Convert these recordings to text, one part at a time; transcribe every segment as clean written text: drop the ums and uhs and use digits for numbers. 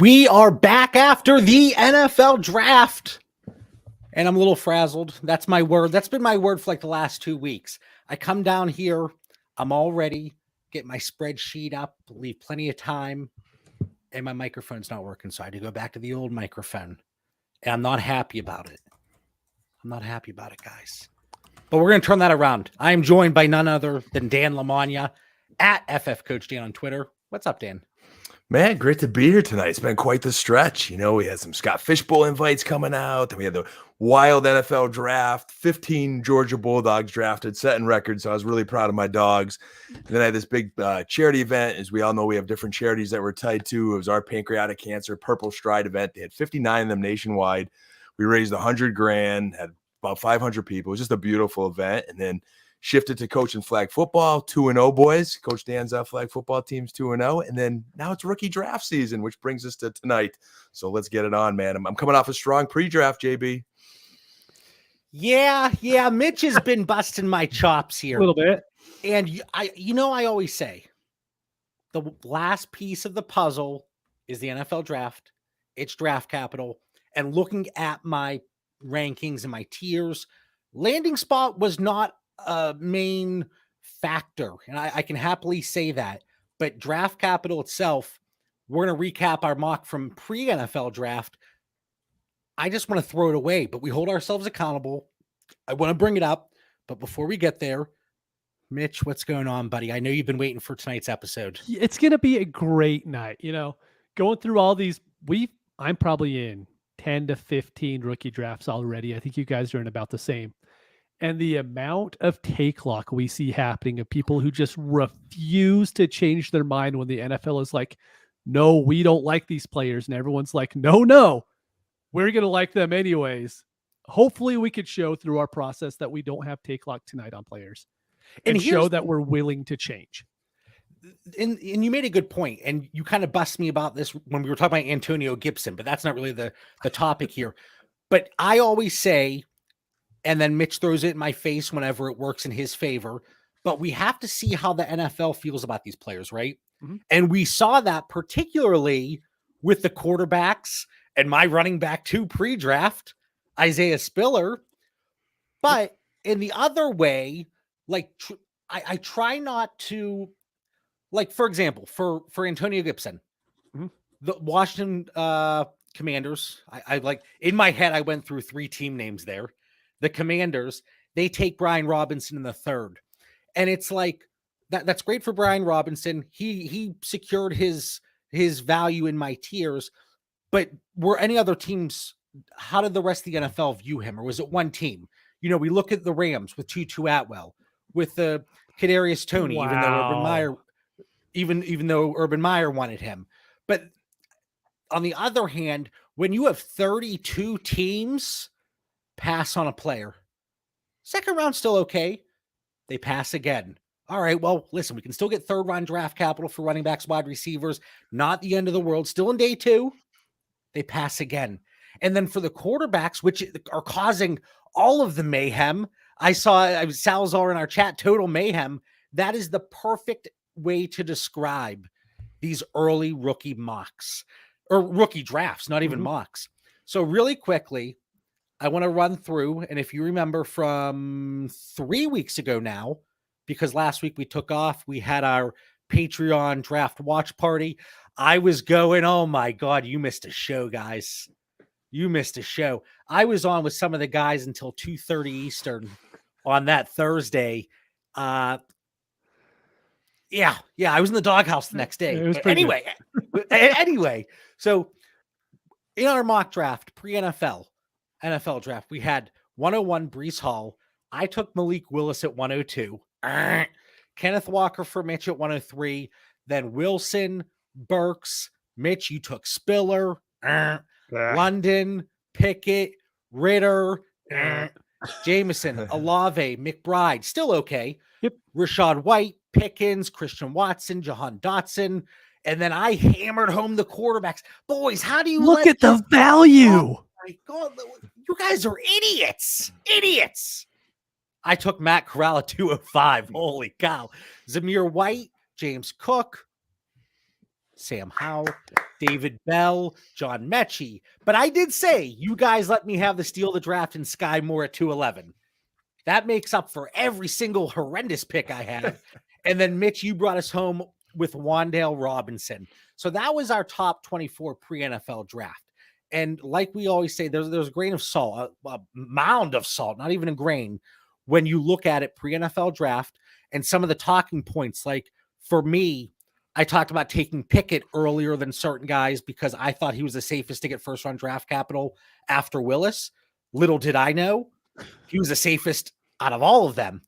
We are back after the NFL draft. And I'm a little frazzled. That's my word. That's been my word for like the last 2 weeks. I come down here. I'm all ready. Get my spreadsheet up. Leave plenty of time. And my microphone's not working. So I had to go back to the old microphone. And I'm not happy about it. I'm not happy about it, guys. But we're going to turn that around. I am joined by none other than Dan Lamagna at FF Coach Dan on Twitter. What's up, Dan? Man, great to be here tonight. It's been quite the stretch. You know, we had some Scott Fishbowl invites coming out. Then we had the wild NFL draft, 15 Georgia Bulldogs drafted, setting records. So I was really proud of my dogs. And then I had this big charity event. As we all know, we have different charities that we're tied to. It was our pancreatic cancer Purple Stride event. They had 59 of them nationwide. We raised $100,000, had about 500 people. It was just a beautiful event. And then shifted to coaching flag football, 2-0 boys. Coach Dan's flag football team's 2-0. And then now it's rookie draft season, which brings us to tonight. So let's get it on, man. I'm coming off a strong pre-draft, JB. Yeah. Mitch has been busting my chops here. A little bit. And I always say the last piece of the puzzle is the NFL draft. It's draft capital. And looking at my rankings and my tiers, landing spot was not a main factor. And I can happily say that. But draft capital itself, we're going to recap our mock from pre-NFL draft. I just want to throw it away, but we hold ourselves accountable. I want to bring it up. But before we get there, Mitch, what's going on, buddy? I know you've been waiting for tonight's episode. It's going to be a great night. You know, going through all these, I'm probably in 10 to 15 rookie drafts already. I think you guys are in about the same. And the amount of take luck we see happening of people who just refuse to change their mind when the NFL is like, no, we don't like these players. And everyone's like, no, we're going to like them anyways. Hopefully we could show through our process that we don't have take luck tonight on players and show that we're willing to change. And you made a good point, and you kind of bust me about this when we were talking about Antonio Gibson, but that's not really the topic here. But I always say, and then Mitch throws it in my face whenever it works in his favor, but we have to see how the NFL feels about these players, right? Mm-hmm. And we saw that particularly with the quarterbacks and my running back too pre-draft, Isaiah Spiller. But in the other way, like I try not to, like, for example, for Antonio Gibson, mm-hmm. the Washington Commanders, I like, in my head, I went through 3 team names there. The Commanders, they take Brian Robinson in the 3rd. And it's like, that's great for Brian Robinson. He secured his value in my tiers. But were any other teams, how did the rest of the NFL view him? Or was it one team? You know, we look at the Rams with Tutu Atwell, with the Kadarius Toney, wow. even though Urban Meyer wanted him. But on the other hand, when you have 32 teams pass on a player, second round still okay. They pass again. All right, well, listen, we can still get 3rd round draft capital for running backs, wide receivers. Not the end of the world. Still in day 2. They pass again. And then for the quarterbacks, which are causing all of the mayhem, I saw Salazar in our chat, total mayhem. That is the perfect way to describe these early rookie mocks or rookie drafts, not even mocks. So really quickly, I want to run through, and if you remember from 3 weeks ago now, because last week we took off, we had our Patreon draft watch party. I was going, oh my God, you missed a show, guys. You missed a show. I was on with some of the guys until 2:30 Eastern on that Thursday. Yeah, I was in the doghouse the next day. Anyway, so in our mock draft, pre-NFL, NFL draft, we had 101 Breece Hall. I took Malik Willis at 102. Kenneth Walker for Mitch at 103. Then Wilson, Burks, Mitch, you took Spiller, London, Pickett, Ritter, Jameson, Olave, McBride, still okay. Yep. Rashad White, Pickens, Christian Watson, Jahan Dotson. And then I hammered home the quarterbacks. Boys, how do you look at the value? Oh my God, you guys are idiots. Idiots. I took Matt Corral at 205. Holy cow. Zamir White, James Cook, Sam Howell, David Bell, John Mechie. But I did say, you guys let me have the steal of the draft and Sky Moore at 211. That makes up for every single horrendous pick I had. And then, Mitch, you brought us home with Wan'Dale Robinson. So that was our top 24 pre-NFL draft. And like we always say, there's a grain of salt, a mound of salt, not even a grain, when you look at it pre-NFL draft and some of the talking points. Like for me, I talked about taking Pickett earlier than certain guys because I thought he was the safest to get first-round draft capital after Willis. Little did I know, he was the safest out of all of them.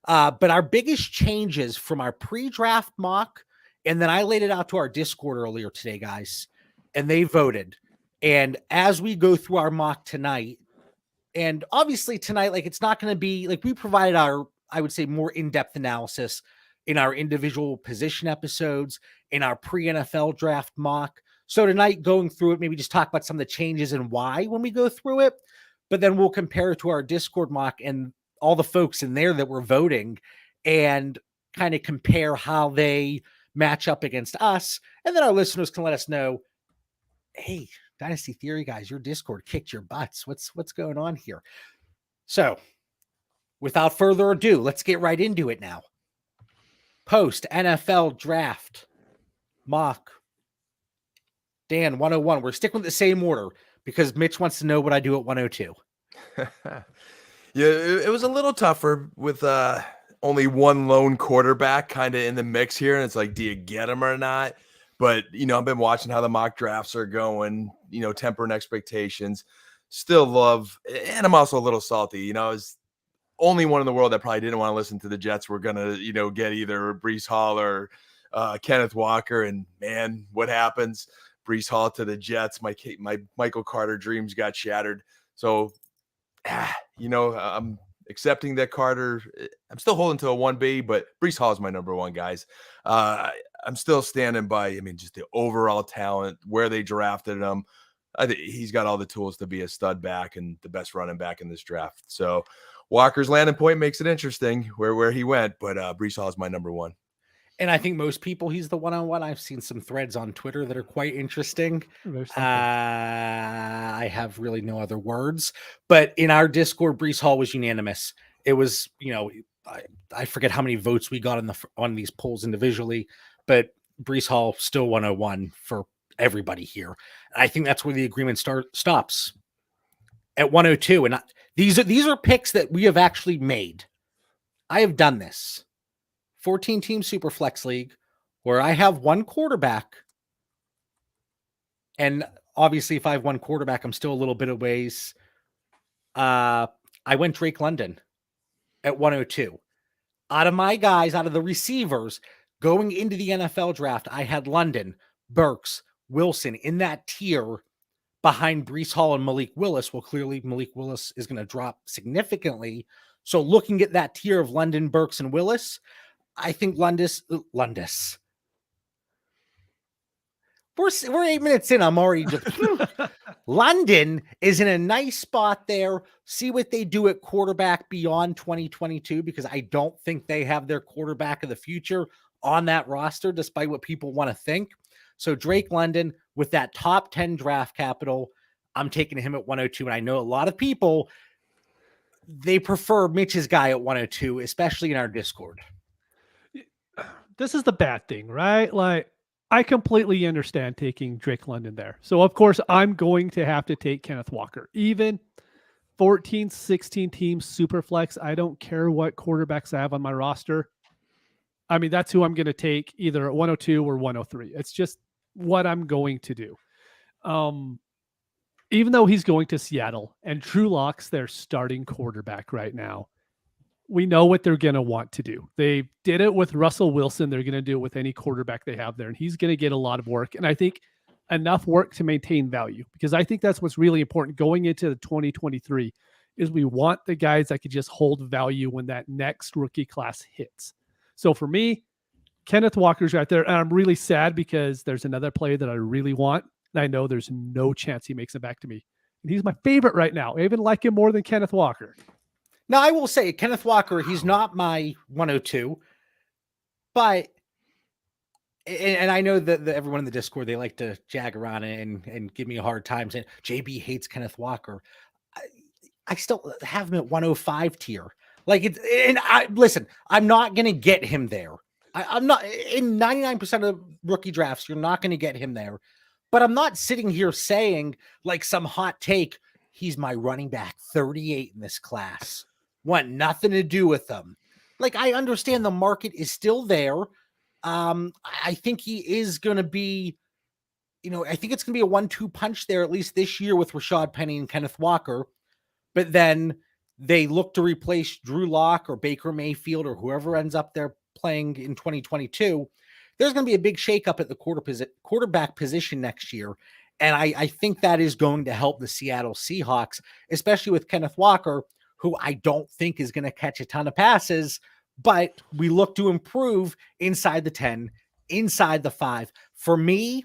But our biggest changes from our pre-draft mock, and then I laid it out to our Discord earlier today, guys, and they voted. And as we go through our mock tonight, and obviously tonight, like, it's not going to be like we provided our, I would say, more in-depth analysis in our individual position episodes, in our pre-NFL draft mock. So tonight, going through it, maybe just talk about some of the changes and why when we go through it. But then we'll compare it to our Discord mock and all the folks in there that were voting and kind of compare how they match up against us. And then our listeners can let us know, hey, Dynasty Theory guys, your Discord kicked your butts. What's going on here? So without further ado, let's get right into it now. Post NFL draft mock. Dan, 101. We're sticking with the same order because Mitch wants to know what I do at 102. Yeah, it was a little tougher with only one lone quarterback kind of in the mix here. And it's like, do you get him or not? But, I've been watching how the mock drafts are going, tempering expectations. Still love, and I'm also a little salty. I was only one in the world that probably didn't want to listen to the Jets were going to, get either Breece Hall or Kenneth Walker. And, man, what happens? Breece Hall to the Jets. My Michael Carter dreams got shattered. So, I'm accepting that Carter. I'm still holding to a 1B, but Breece Hall is my number one, guys. I'm still standing by, just the overall talent, where they drafted him. I think he's got all the tools to be a stud back and the best running back in this draft. So Walker's landing point makes it interesting where he went, but Breece Hall is my number one. And I think most people, he's the one-on-one. I've seen some threads on Twitter that are quite interesting. I have really no other words. But in our Discord, Breece Hall was unanimous. It was, I forget how many votes we got on these polls individually, but Breece Hall still 101 for everybody here. I think that's where the agreement stops at 102. And these are picks that we have actually made. I have done this. 14-team Superflex League, where I have one quarterback. And obviously, if I have one quarterback, I'm still a little bit of ways. I went Drake London at 102. Out of my guys, out of the receivers, going into the NFL draft, I had London, Burks, Wilson in that tier behind Breece Hall and Malik Willis. Well, clearly, Malik Willis is going to drop significantly. So looking at that tier of London, Burks, and Willis, I think Lundis. We're 8 minutes in. I'm already just London is in a nice spot there. See what they do at quarterback beyond 2022, because I don't think they have their quarterback of the future on that roster, despite what people want to think. So Drake London with that top 10 draft capital, I'm taking him at 102. And I know a lot of people, they prefer Mitch's guy at 102, especially in our Discord. This is the bad thing, right? Like, I completely understand taking Drake London there. So, of course, I'm going to have to take Kenneth Walker. Even 14, 16 teams, Superflex, I don't care what quarterbacks I have on my roster. That's who I'm going to take either at 102 or 103. It's just what I'm going to do. Even though he's going to Seattle and Drew Lock's their starting quarterback right now, we know what they're going to want to do. They did it with Russell Wilson. They're going to do it with any quarterback they have there. And he's going to get a lot of work. And I think enough work to maintain value, because I think that's what's really important going into the 2023 is we want the guys that could just hold value when that next rookie class hits. So for me, Kenneth Walker's right there. And I'm really sad because there's another player that I really want. And I know there's no chance he makes it back to me. And he's my favorite right now. I even like him more than Kenneth Walker. Now, I will say, Kenneth Walker, he's not my 102, but and I know that everyone in the Discord, they like to jag around and give me a hard time saying JB hates Kenneth Walker. I still have him at 105 tier. Like it's, and I listen, I'm not gonna get him there. I'm not in 99% of rookie drafts, you're not gonna get him there. But I'm not sitting here saying like some hot take, he's my running back 38 in this class. Want nothing to do with them. Like I understand the market is still there. I think he is gonna be, I think it's gonna be a 1-2 punch there, at least this year with Rashad Penny and Kenneth Walker. But then they look to replace Drew Lock or Baker Mayfield or whoever ends up there playing in 2022. There's going to be a big shakeup at the quarterback position next year. And I think that is going to help the Seattle Seahawks, especially with Kenneth Walker, who I don't think is going to catch a ton of passes, but we look to improve inside the 10, inside the 5. For me,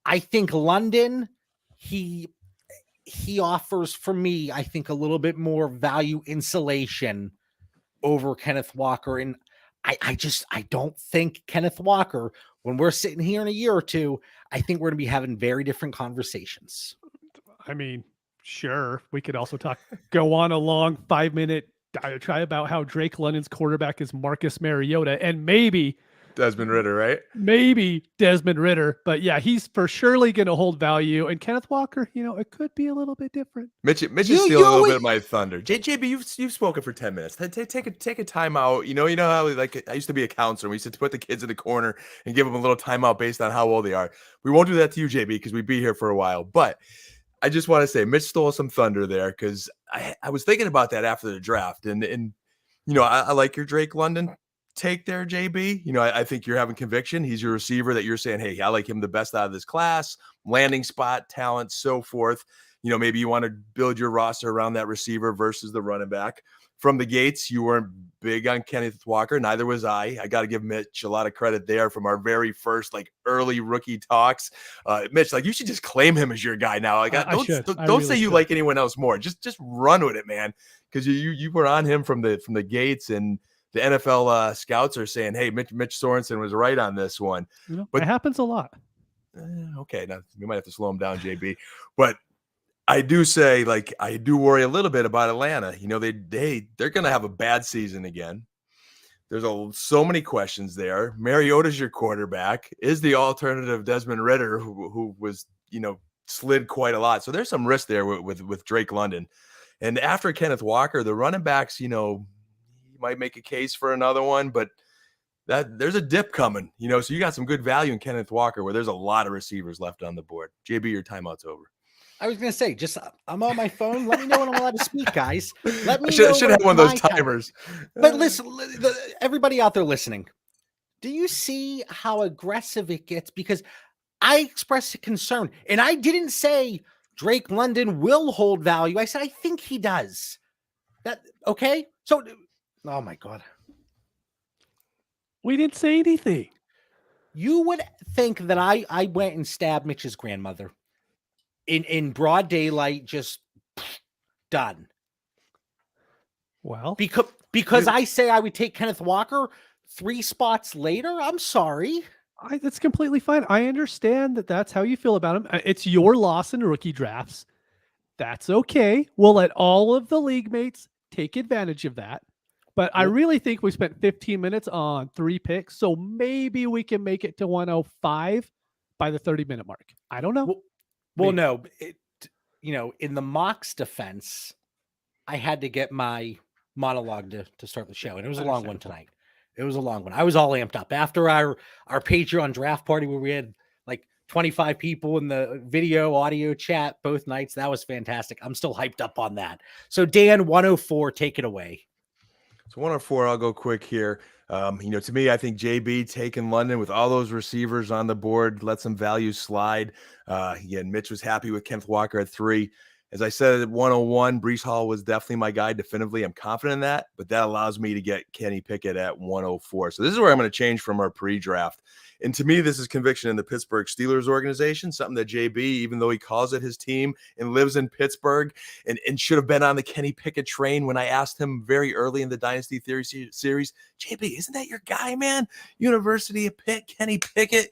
I think London, he offers, for me, I think a little bit more value insulation over Kenneth Walker. And I don't think Kenneth Walker, when we're sitting here in a year or two, I think we're going to be having very different conversations. I mean, sure. We could also go on a long 5-minute diatribe about how Drake London's quarterback is Marcus Mariota and maybe Desmond Ridder, right? Maybe Desmond Ridder, but yeah, he's for surely going to hold value. And Kenneth Walker, it could be a little bit different. Mitch is stealing a little bit of my thunder. JB, you've spoken for 10 minutes. Take a timeout. You know how like I used to be a counselor. We used to put the kids in the corner and give them a little timeout based on how old they are. We won't do that to you, JB, because we'd be here for a while. But I just want to say, Mitch stole some thunder there because I was thinking about that after the draft, and I like your Drake London take there, JB. I think you're having conviction. He's your receiver that you're saying, hey, I like him the best out of this class, landing spot, talent, so forth. Maybe you want to build your roster around that receiver versus the running back. From the gates, you weren't big on Kenneth Walker. Neither was I. I got to give Mitch a lot of credit there from our very first early rookie talks. Mitch, you should just claim him as your guy now. Don't say you like anyone else more. Just run with it, man. Because you were on him from the gates, and the NFL scouts are saying, hey, Mitch Sorensen was right on this one. But it happens a lot. Okay, now we might have to slow him down, JB. But I do say, I do worry a little bit about Atlanta. They're going to have a bad season again. There's so many questions there. Mariota's your quarterback. Is the alternative Desmond Ridder, who was, slid quite a lot. So there's some risk there with Drake London. And after Kenneth Walker, the running backs, you might make a case for another one, but there's a dip coming, so you got some good value in Kenneth Walker where there's a lot of receivers left on the board. JB, your timeout's over. I was going to say, I'm on my phone. Let me know when I'm allowed to speak, guys. Let me know. Should have one of those timers. But listen, everybody out there listening, do you see how aggressive it gets? Because I expressed a concern, and I didn't say Drake London will hold value. I said, I think he does. Okay? So, oh my God. We didn't say anything. You would think that I went and stabbed Mitch's grandmother in broad daylight, just done. Well, because I say I would take Kenneth Walker 3 spots later. I'm sorry. That's completely fine. I understand that that's how you feel about him. It's your loss in rookie drafts. That's okay. We'll let all of the league mates take advantage of that. But I really think we spent 15 minutes on 3 picks, so maybe we can make it to 105 by the 30-minute mark. I don't know. Well, no, in the Mock's defense, I had to get my monologue to start the show, and it was a long one tonight. It was a long one. I was all amped up after our Patreon draft party where we had 25 people in the video, audio chat both nights. That was fantastic. I'm still hyped up on that. So Dan, 104, take it away. So 104, I'll go quick here. To me, I think JB taking London with all those receivers on the board, let some value slide. Again, Mitch was happy with Kenneth Walker at 3. As I said at 101, Breece Hall was definitely my guy definitively. I'm confident in that, but that allows me to get Kenny Pickett at 104. So this is where I'm going to change from our pre-draft. And to me, this is conviction in the Pittsburgh Steelers organization, something that JB, even though he calls it his team and lives in Pittsburgh and should have been on the Kenny Pickett train when I asked him very early in the Dynasty Theory series, JB, isn't that your guy, man? University of Pitt, Kenny Pickett.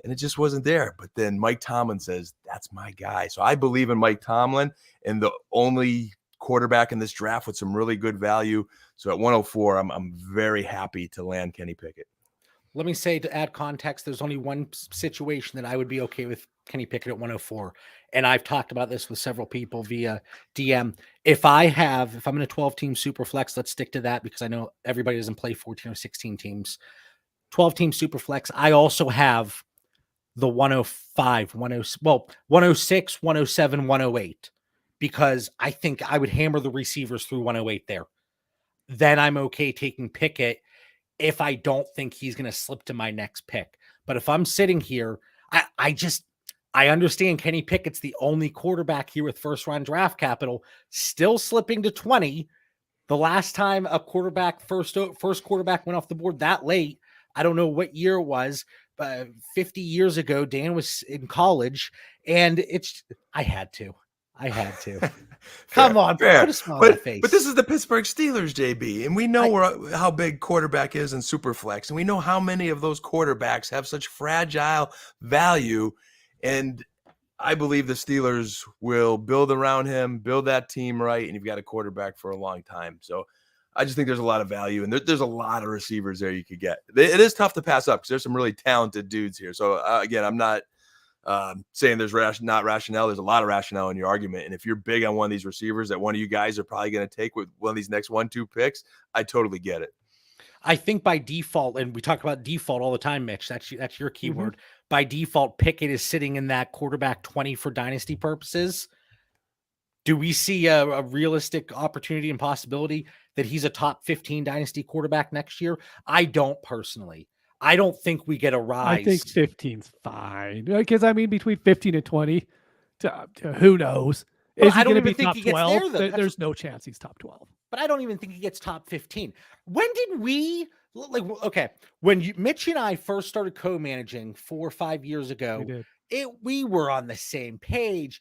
And it just wasn't there. But then Mike Tomlin says, that's my guy. So I believe in Mike Tomlin and the only quarterback in this draft with some really good value. So at 104, I'm very happy to land Kenny Pickett. Let me say, to add context, there's only one situation that I would be okay with Kenny Pickett at 104. And I've talked about this with several people via DM. If I'm in a 12-team super flex, let's stick to that because I know everybody doesn't play 14 or 16 teams. 12-team super flex, I also have the 105, 106, 107, 108, because I think I would hammer the receivers through 108 there. Then I'm okay taking Pickett if I don't think he's going to slip to my next pick. But if I'm sitting here, I understand Kenny Pickett's the only quarterback here with first round draft capital, still slipping to 20. The last time a quarterback, first quarterback went off the board that late, I don't know what year it was, 50 years ago, Dan was in college, and I had to. Come on, fair. Put a smile on my face. But this is the Pittsburgh Steelers, JB, and we know how big quarterback is in Superflex, and we know how many of those quarterbacks have such fragile value, and I believe the Steelers will build around him, build that team right, and you've got a quarterback for a long time. So I just think there's a lot of value, and there's a lot of receivers there you could get. It is tough to pass up because there's some really talented dudes here. So, again, I'm not saying there's not rationale. There's a lot of rationale in your argument. And if you're big on one of these receivers that one of you guys are probably going to take with one of these next 1-2 picks, I totally get it. I think by default, and we talk about default all the time, Mitch, that's your keyword. Mm-hmm. By default, Pickett is sitting in that quarterback 20 for dynasty purposes. Do we see a realistic opportunity and possibility that he's a top 15 dynasty quarterback next year? I don't personally. I don't think we get a rise. I think 15's fine. Because, between 15 and 20, to who knows? Is he going to be top 12? There's no chance he's top 12. But I don't even think he gets top 15. When did we, when Mitch and I first started co-managing 4 or 5 years ago, we were on the same page.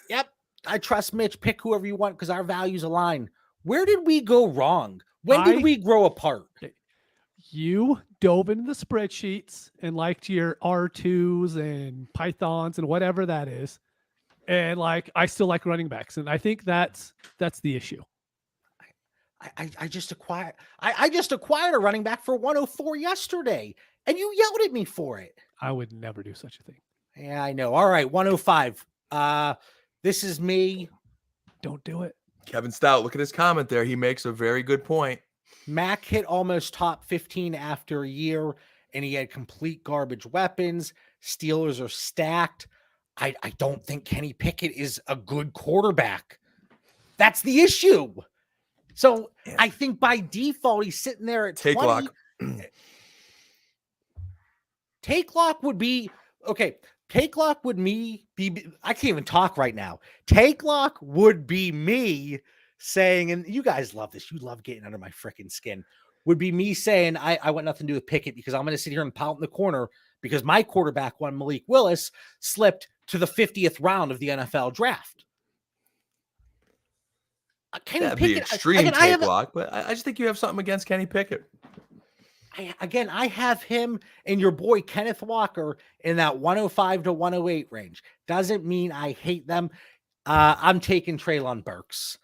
Yep. I trust Mitch, pick whoever you want because our values align. Where did we go wrong? When did we grow apart? You dove into the spreadsheets and liked your R2s and Pythons and whatever that is. And I still like running backs. And I think that's the issue. I just acquired a running back for 104 yesterday, and you yelled at me for it. I would never do such a thing. Yeah, I know. All right, 105. This is me. Don't do it. Kevin Stout, look at his comment there. He makes a very good point. Mac hit almost top 15 after a year, and he had complete garbage weapons. Steelers are stacked. I don't think Kenny Pickett is a good quarterback. That's the issue. So I think by default, he's sitting there at 20. Lock. Take lock would be, okay. Take lock would be, I can't even talk right now. Take lock would be me saying, and you guys love this. You love getting under my freaking skin. Would be me saying, I want nothing to do with Pickett because I'm going to sit here and pout in the corner because my quarterback one, Malik Willis, slipped to the 50th round of the NFL draft. That'd be extreme take lock, but I just think you have something against Kenny Pickett. I have him and your boy Kenneth Walker in that 105 to 108 range. Doesn't mean I hate them. I'm taking Treylon Burks.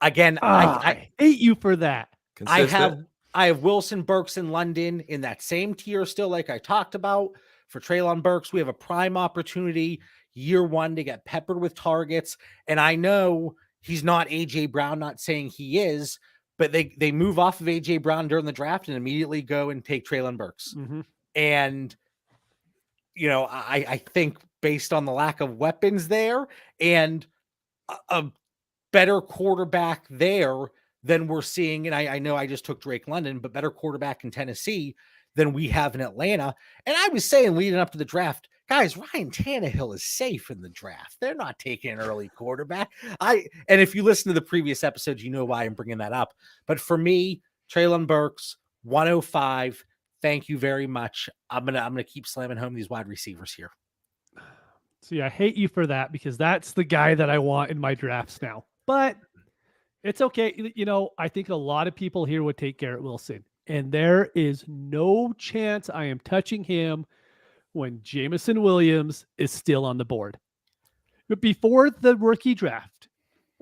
Again, I hate you for that. Consistent. I have Wilson, Burks, and London in that same tier still, like I talked about. For Treylon Burks, we have a prime opportunity year one to get peppered with targets. And I know he's not A.J. Brown, not saying he is, but they move off of A.J. Brown during the draft and immediately go and take Treylon Burks. Mm-hmm. And, I think based on the lack of weapons there and a better quarterback there than we're seeing, and I know I just took Drake London, but better quarterback in Tennessee than we have in Atlanta. And I was saying leading up to the draft, guys, Ryan Tannehill is safe in the draft. They're not taking an early quarterback. And if you listen to the previous episodes, you know why I'm bringing that up. But for me, Treylon Burks, 105. Thank you very much. I'm gonna keep slamming home these wide receivers here. See, I hate you for that because that's the guy that I want in my drafts now. But it's okay. You know, I think a lot of people here would take Garrett Wilson, and there is no chance I am touching him when Jameson Williams is still on the board. But before the rookie draft,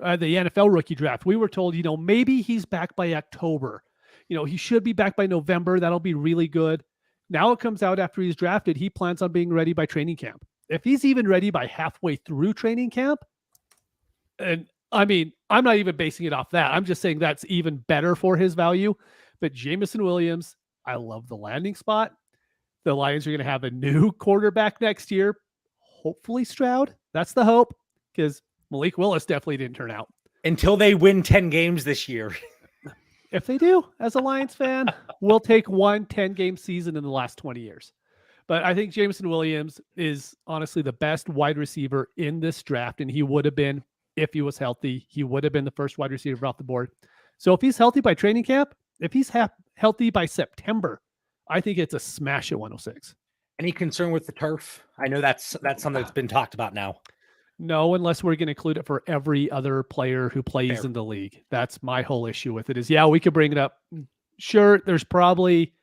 the NFL rookie draft, we were told, you know, maybe he's back by October. You know, he should be back by November. That'll be really good. Now it comes out after he's drafted, he plans on being ready by training camp. If he's even ready by halfway through training camp, and I mean, I'm not even basing it off that. I'm just saying that's even better for his value. But Jameson Williams, I love the landing spot. The Lions are going to have a new quarterback next year. Hopefully Stroud. That's the hope, because Malik Willis definitely didn't turn out. Until they win 10 games this year. If they do, as a Lions fan, we'll take one 10-game season in the last 20 years. But I think Jameson Williams is honestly the best wide receiver in this draft, and he would have been, if he was healthy, he would have been the first wide receiver off the board. So if he's healthy by training camp, if he's healthy by September, I think it's a smash at 106. Any concern with the turf? I know that's something that's been talked about now. No, unless we're going to include it for every other player who plays Fair. in the league. That's my whole issue with it is, yeah, we could bring it up. Sure, there's probably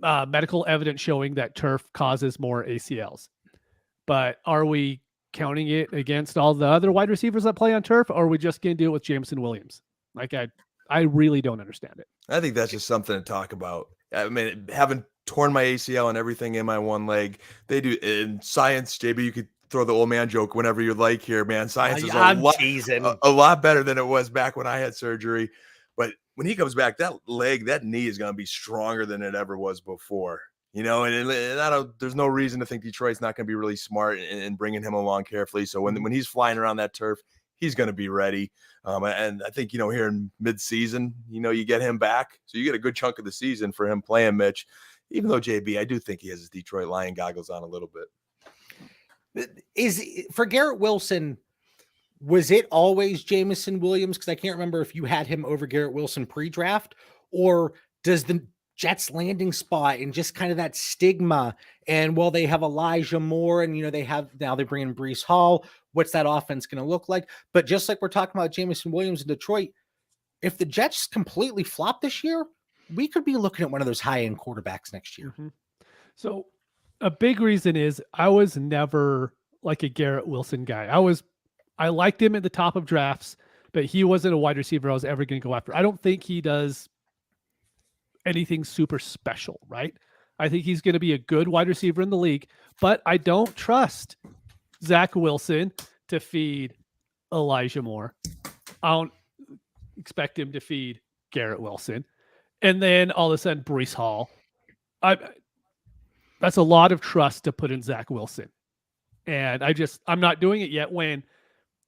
medical evidence showing that turf causes more ACLs. But are we counting it against all the other wide receivers that play on turf, or are we just going to do it with Jameson Williams? Like, I really don't understand it. I think that's just something to talk about. I mean, having torn my ACL and everything in my one leg, they do in science, JB, you could throw the old man joke whenever you like here, man. Science is a lot better than it was back when I had surgery. But when he comes back, that leg, that knee is going to be stronger than it ever was before. You know, and there's no reason to think Detroit's not going to be really smart in bringing him along carefully. So when he's flying around that turf, he's going to be ready. And I think, you know, here in mid-season, you know, you get him back. So you get a good chunk of the season for him playing, Mitch. Even though, JB, I do think he has his Detroit Lion goggles on a little bit. For Garrett Wilson, was it always Jameson Williams? Because I can't remember if you had him over Garrett Wilson pre-draft, or does the Jets landing spot and just kind of that stigma, and well, they have Elijah Moore, and you know, they bring in Breece Hall. What's that offense going to look like? But just like we're talking about Jameson Williams in Detroit, if the Jets completely flop this year, we could be looking at one of those high-end quarterbacks next year. Mm-hmm. So a big reason is I was never like a Garrett Wilson guy. I liked him at the top of drafts, but he wasn't a wide receiver I was ever going to go after. I don't think he does anything super special, right? I think he's going to be a good wide receiver in the league, but I don't trust Zach Wilson to feed Elijah Moore. I don't expect him to feed Garrett Wilson. And then all of a sudden, Breece Hall. That's a lot of trust to put in Zach Wilson. And I'm not doing it yet when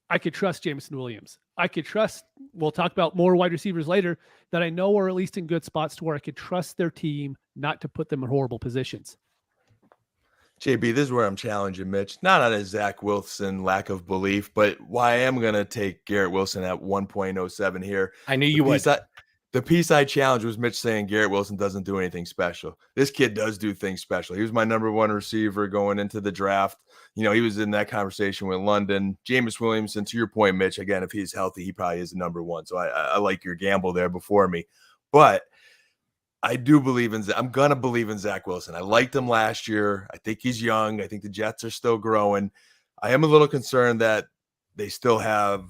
I could trust Jameson Williams. I could trust, we'll talk about more wide receivers later, that I know are at least in good spots to where I could trust their team not to put them in horrible positions. JB, this is where I'm challenging Mitch. Not on a Zach Wilson lack of belief, but why I am going to take Garrett Wilson at 1.07 here. I knew you would. The piece I challenged was Mitch saying Garrett Wilson doesn't do anything special. This kid does do things special. He was my number one receiver going into the draft. You know, he was in that conversation with London. Jameis Williamson, to your point, Mitch, again, if he's healthy, he probably is the number one. So I like your gamble there before me. But I do believe I'm going to believe in Zach Wilson. I liked him last year. I think he's young. I think the Jets are still growing. I am a little concerned that they still have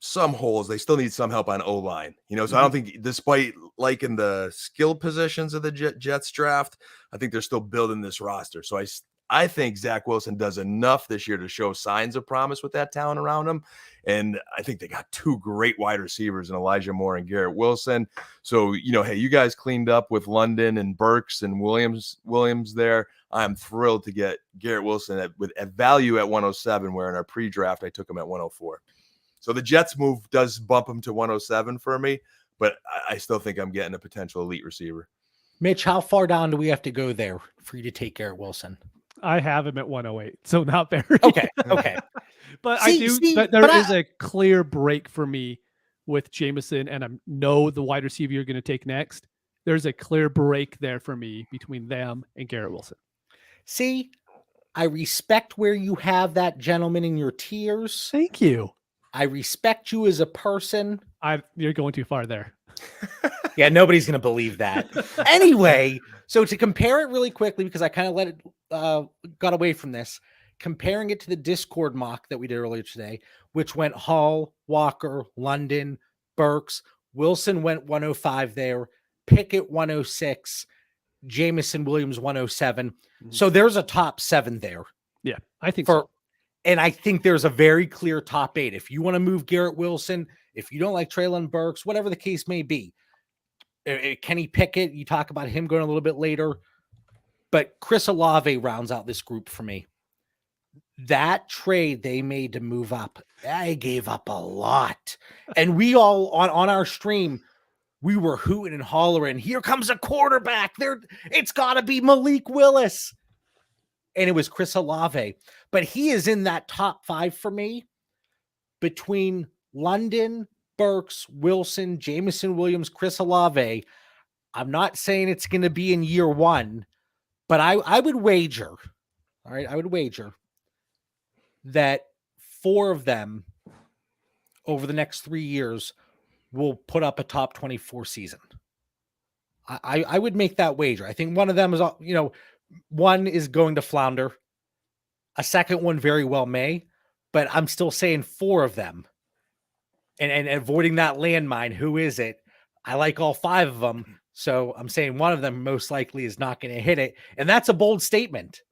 some holes. They still need some help on O-line, you know, so I don't think, despite liking the skill positions of the Jets draft, I think they're still building this roster. So I think Zach Wilson does enough this year to show signs of promise with that talent around him. And I think they got two great wide receivers in Elijah Moore and Garrett Wilson. So, you know, hey, you guys cleaned up with London and Burks and Williams there. I'm thrilled to get Garrett Wilson at value at 107, where in our pre-draft, I took him at 104. So the Jets move does bump him to 107 for me, but I still think I'm getting a potential elite receiver. Mitch, how far down do we have to go there for you to take Garrett Wilson? I have him at 108, so not very. Okay. Okay. But See, but there but is a clear break for me with Jameson, and I know the wide receiver you're going to take next. There's a clear break there for me between them and Garrett Wilson. See, I respect where you have that gentleman in your tiers. Thank you. I respect you as a person. You're going too far there. Yeah, nobody's going to believe that. Anyway, so to compare it really quickly, because I kind of got away from this, comparing it to the Discord mock that we did earlier today, which went Hall, Walker, London, Burks, Wilson went 105 there, Pickett 106, Jameson Williams 107. So there's a top 7 there. Yeah, I think so. And I think there's a very clear top 8. If you want to move Garrett Wilson, if you don't like Treylon Burks, whatever the case may be, Kenny Pickett, you talk about him going a little bit later, but Chris Olave rounds out this group for me. That trade they made to move up, they gave up a lot. And we all on our stream, we were hooting and hollering, here comes a quarterback. It's got to be Malik Willis. And it was Chris Olave. But he is in that top 5 for me between London, Burks, Wilson, Jameson Williams, Chris Olave. I'm not saying it's going to be in year 1, but I would wager, all right, I would wager that 4 of them over the next 3 years will put up a top 24 season. I would make that wager. I think one of them is, one is going to flounder. A second one very well may, but I'm still saying 4 of them. And avoiding that landmine, who is it? I like all 5 of them. So I'm saying one of them most likely is not going to hit it. And that's a bold statement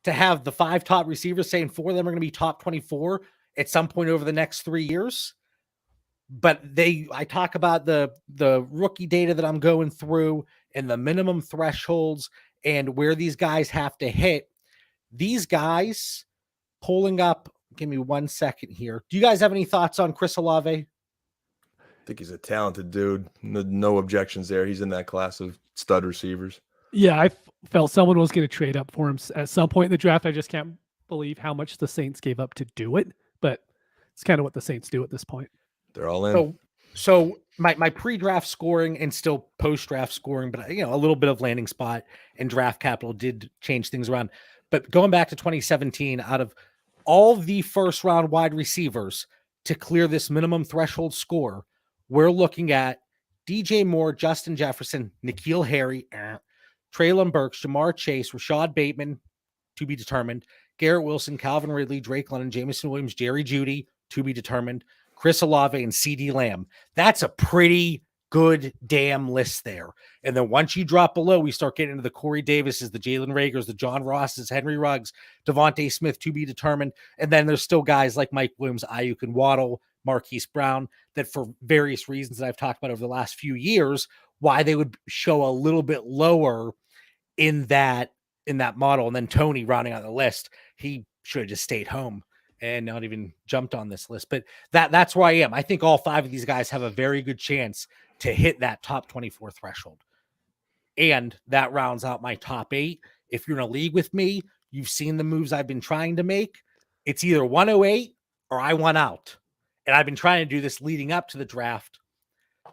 to have the 5 top receivers saying 4 of them are going to be top 24 at some point over the next 3 years. But I talk about the rookie data that I'm going through and the minimum thresholds and where these guys have to hit. These guys pulling up, give me 1 second here. Do you guys have any thoughts on Chris Olave? I think he's a talented dude. No objections there. He's in that class of stud receivers. Yeah, I felt someone was going to trade up for him at some point in the draft. I just can't believe how much the Saints gave up to do it, but it's kind of what the Saints do at this point. They're all in. So my pre-draft scoring and still post-draft scoring, but a little bit of landing spot and draft capital did change things around. But going back to 2017, out of all the first-round wide receivers to clear this minimum threshold score, we're looking at DJ Moore, Justin Jefferson, N'Keal Harry, Treylon Burks, Jamar Chase, Rashad Bateman, to be determined, Garrett Wilson, Calvin Ridley, Drake London, Jameson Williams, Jerry Jeudy, to be determined, Chris Olave, and CeeDee Lamb. That's a pretty good damn list there. And then once you drop below, we start getting into the Corey Davises, the Jalen Ragers, the John Rosses, Henry Ruggs, Devontae Smith, to be determined. And then there's still guys like Mike Williams, Ayuk, and Waddle, Marquise Brown, that for various reasons that I've talked about over the last few years, why they would show a little bit lower in that model. And then Tony rounding out the list, he should have just stayed home and not even jumped on this list. But that's where I am. I think all 5 of these guys have a very good chance to hit that top 24 threshold. And that rounds out my top 8. If you're in a league with me, you've seen the moves I've been trying to make. It's either 108 or I want out. And I've been trying to do this leading up to the draft.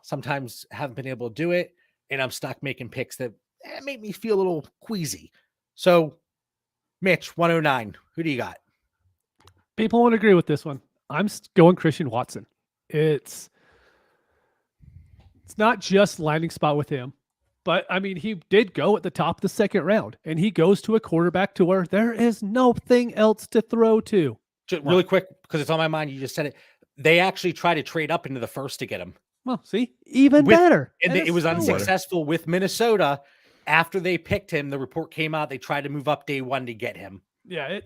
Sometimes haven't been able to do it. And I'm stuck making picks that make me feel a little queasy. So, Mitch, 109. Who do you got? People won't agree with this one. I'm going Christian Watson. It's not just landing spot with him, but I mean, he did go at the top of the 2nd round, and he goes to a quarterback to where there is nothing else to throw to. Just really quick, because it's on my mind. You just said it. They actually tried to trade up into the 1st to get him. Well, see, even better. And it was unsuccessful with Minnesota. After they picked him, the report came out. They tried to move up day 1 to get him. Yeah,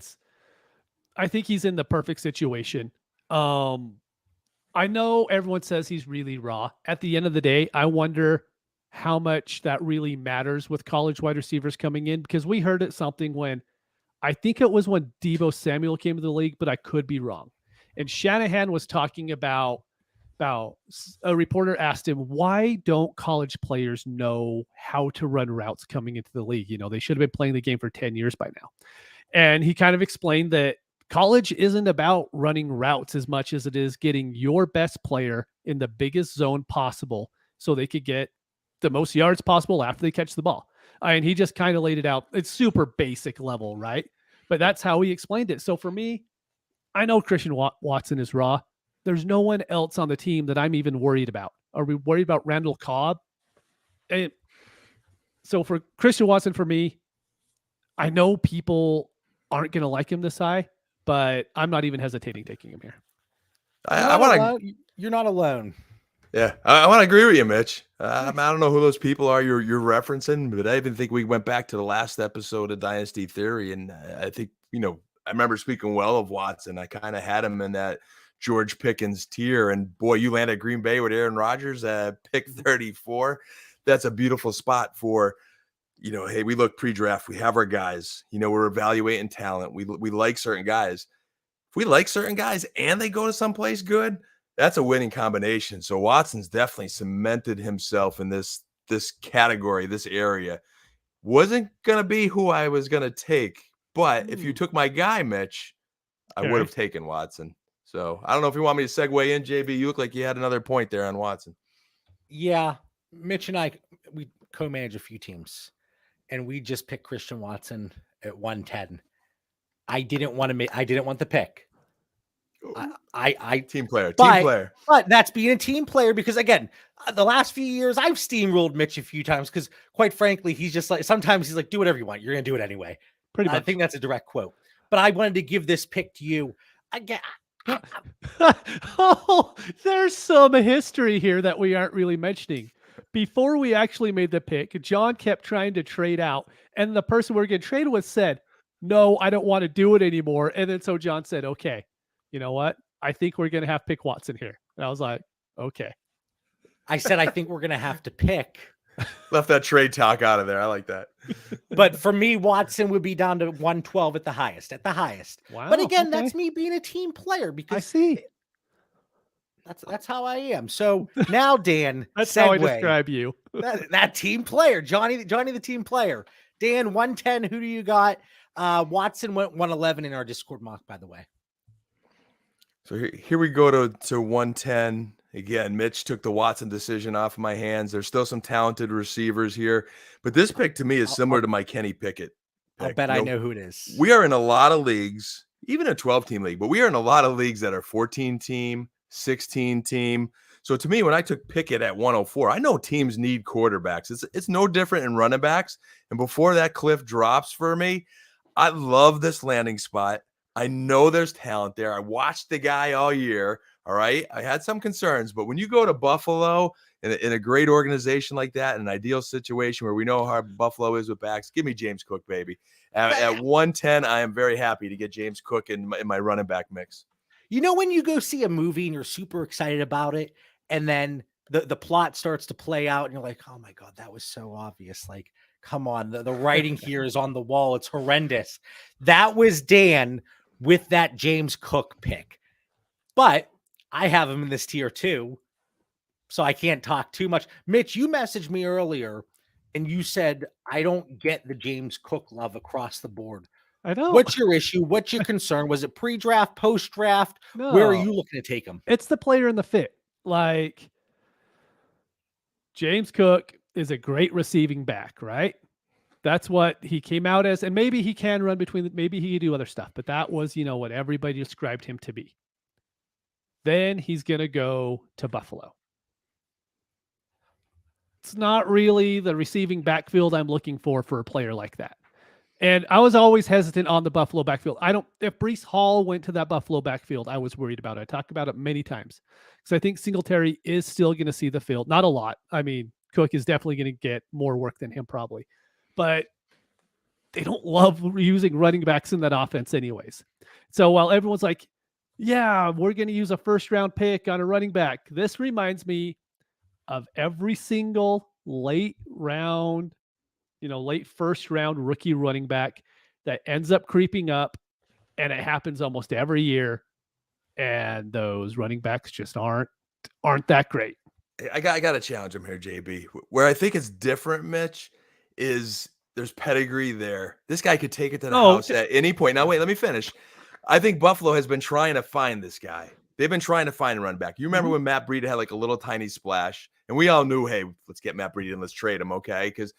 I think he's in the perfect situation. I know everyone says he's really raw. At the end of the day, I wonder how much that really matters with college wide receivers coming in, because we heard it something when Deebo Samuel came to the league, but I could be wrong. And Shanahan was talking about about a reporter asked him, why don't college players know how to run routes coming into the league? You know, they should have been playing the game for 10 years by now. And he kind of explained that college isn't about running routes as much as it is getting your best player in the biggest zone possible so they could get the most yards possible after they catch the ball. And he just kind of laid it out. It's super basic level, right? But that's how he explained it. So for me, I know Christian Watson is raw. There's no one else on the team that I'm even worried about. Are we worried about Randall Cobb? And so for Christian Watson, for me, I know people aren't going to like him this high, but I'm not even hesitating taking him here. I want to. You're not alone. Yeah, I want to agree with you, Mitch. I don't know who those people are you're referencing, but I even think we went back to the last episode of Dynasty Theory, and I think, I remember speaking well of Watson. I kind of had him in that George Pickens tier, and boy, you land at Green Bay with Aaron Rodgers at pick 34. That's a beautiful spot for, hey, we look pre-draft, we have our guys, we're evaluating talent. We like certain guys. If we like certain guys and they go to someplace good, that's a winning combination. So Watson's definitely cemented himself in this category, this area. Wasn't going to be who I was going to take, but if you took my guy, Mitch, I would have taken Watson. So I don't know if you want me to segue in, JB. You look like you had another point there on Watson. Yeah. Mitch and I, we co-manage a few teams, and we just picked Christian Watson at 110. I didn't want the pick. I team player. But that's being a team player, because again, the last few years I've steamrolled Mitch a few times because, quite frankly, he's just like, sometimes he's like, do whatever you want. You're gonna do it anyway. Pretty much. I think that's a direct quote. But I wanted to give this pick to you again. Oh, there's some history here that we aren't really mentioning. Before we actually made the pick, John kept trying to trade out, and the person we're going to trade with said, "No, I don't want to do it anymore." And then so John said, "Okay, you know what? I think we're going to have to pick Watson here." And I was like, "Okay." I said, I think we're going to have to pick. Left that trade talk out of there. I like that. But for me, Watson would be down to 112 at the highest. Wow. But again, that's me being a team player, because I see. That's how I am. So now, Dan, that's how I describe you. that team player, Johnny the team player. Dan, 110. Who do you got? Watson went 111 in our Discord mock, by the way. So here we go to 110. Again, Mitch took the Watson decision off of my hands. There's still some talented receivers here, but this pick to me is similar to my Kenny Pickett pick. I'll bet I know who it is. We are in a lot of leagues, even a 12-team league, but we are in a lot of leagues that are 14-team, 16-team. So to me, when I took Pickett at 104, I know teams need quarterbacks. It's no different in running backs. And before that cliff drops for me, I love this landing spot. I know there's talent there. I watched the guy all year. All right. I had some concerns, but when you go to Buffalo in a great organization like that, in an ideal situation where we know how Buffalo is with backs, give me James Cook, baby. At 110, I am very happy to get James Cook in my running back mix. You know, when you go see a movie and you're super excited about it, and then the plot starts to play out, and you're like, oh my God, that was so obvious. Like, come on, the writing here is on the wall. It's horrendous. That was Dan with that James Cook pick. But I have him in this tier too, so I can't talk too much. Mitch, you messaged me earlier and you said, I don't get the James Cook love across the board. I know. What's your issue? What's your concern? Was it pre-draft, post-draft? No. Where are you looking to take him? It's the player in the fit. Like, James Cook is a great receiving back, right? That's what he came out as. And maybe he can run between, maybe he can do other stuff, but that was, what everybody described him to be. Then he's going to go to Buffalo. It's not really the receiving backfield I'm looking for a player like that. And I was always hesitant on the Buffalo backfield. If Breece Hall went to that Buffalo backfield, I was worried about it. I talked about it many times because I think Singletary is still going to see the field. Not a lot. I mean, Cook is definitely going to get more work than him probably, but they don't love using running backs in that offense anyways. So while everyone's like, yeah, we're going to use a first-round pick on a running back, this reminds me of every single late first-round rookie running back that ends up creeping up, and it happens almost every year, and those running backs just aren't aren't that great. I got to challenge him here, JB. Where I think it's different, Mitch, is there's pedigree there. This guy could take it to the house at any point. Now, wait, let me finish. I think Buffalo has been trying to find this guy. They've been trying to find a run back. You remember when Matt Breida had like a little tiny splash, and we all knew, hey, let's get Matt Breida and let's trade him, okay? Because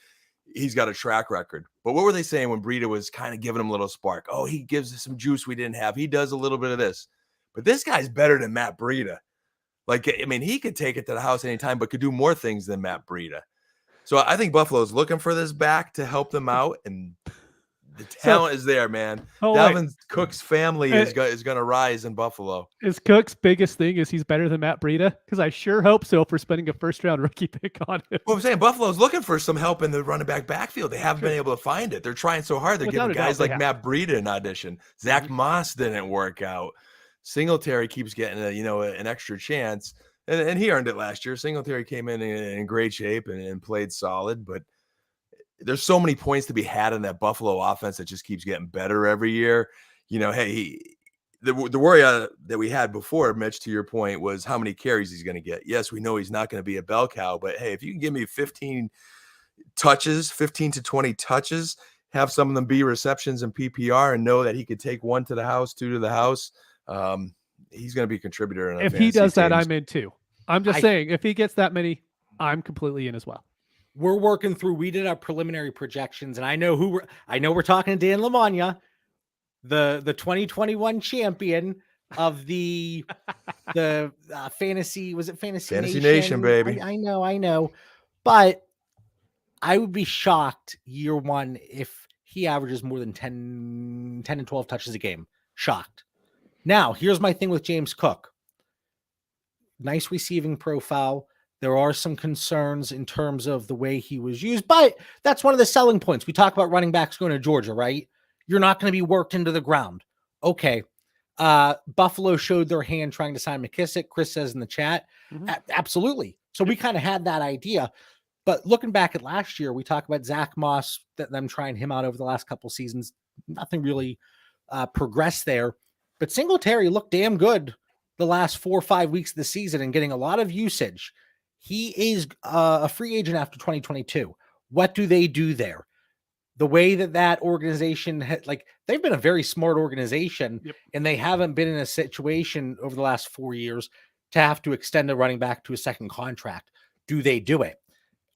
he's got a track record. But what were they saying when Breida was kind of giving him a little spark? Oh, he gives us some juice we didn't have. He does a little bit of this. But this guy's better than Matt Breida. Like, I mean, he could take it to the house anytime, but could do more things than Matt Breida. So I think Buffalo's looking for this back to help them out, and the talent is there, man. Dalvin Cook's family is going to rise in Buffalo. Is Cook's biggest thing is he's better than Matt Breida? Because I sure hope so for spending a first-round rookie pick on him. Well, I'm saying Buffalo's looking for some help in the running back backfield. They haven't been able to find it. They're trying so hard. They're giving guys like Matt Breida an audition. Zach Moss didn't work out. Singletary keeps getting an extra chance, and he earned it last year. Singletary came in great shape and played solid, but there's so many points to be had in that Buffalo offense that just keeps getting better every year. Hey, the worry that we had before, Mitch, to your point, was how many carries he's going to get. Yes, we know he's not going to be a bell cow, but hey, if you can give me 15 to 20 touches, have some of them be receptions in PPR, and know that he could take 1 to the house, 2 to the house. He's going to be a contributor. If he does that, I'm in too. I'm just saying, if he gets that many, I'm completely in as well. We're working through. We did our preliminary projections, and I know we're talking to Dan Lamagna, the 2021 champion of the fantasy. Was it Fantasy Nation, baby? I know, but I would be shocked year one if he averages more than 10 and 12 touches a game. Shocked. Now, here's my thing with James Cook. Nice receiving profile. There are some concerns in terms of the way he was used, but that's one of the selling points. We talk about running backs going to Georgia, right? You're not going to be worked into the ground. Okay. Buffalo showed their hand trying to sign McKissick. Chris says in the chat, absolutely. So we kind of had that idea. But looking back at last year, we talk about Zach Moss, them trying him out over the last couple of seasons. Nothing really progressed there. But Singletary looked damn good the last 4 or 5 weeks of the season and getting a lot of usage. He is a free agent after 2022. What do they do there? The way that organization, they've been a very smart organization, and they haven't been in a situation over the last 4 years to have to extend a running back to a second contract. Do they do it?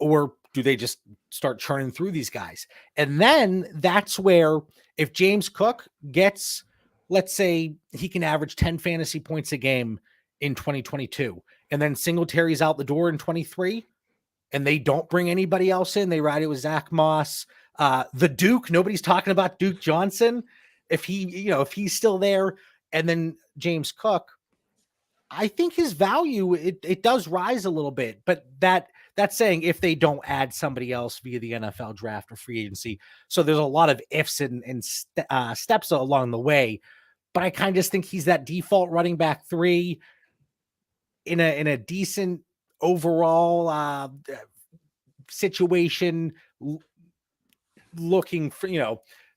Or do they just start churning through these guys? And then that's where if James Cook gets, let's say he can average 10 fantasy points a game in 2022, and then Singletary's out the door in 23, and they don't bring anybody else in. They ride it with Zach Moss, the Duke. Nobody's talking about Duke Johnson. If he's still there, and then James Cook, I think his value, it does rise a little bit, but that's saying if they don't add somebody else via the NFL draft or free agency. So there's a lot of ifs and steps along the way. But I kind of just think he's that default running back 3 in a decent overall situation, looking for,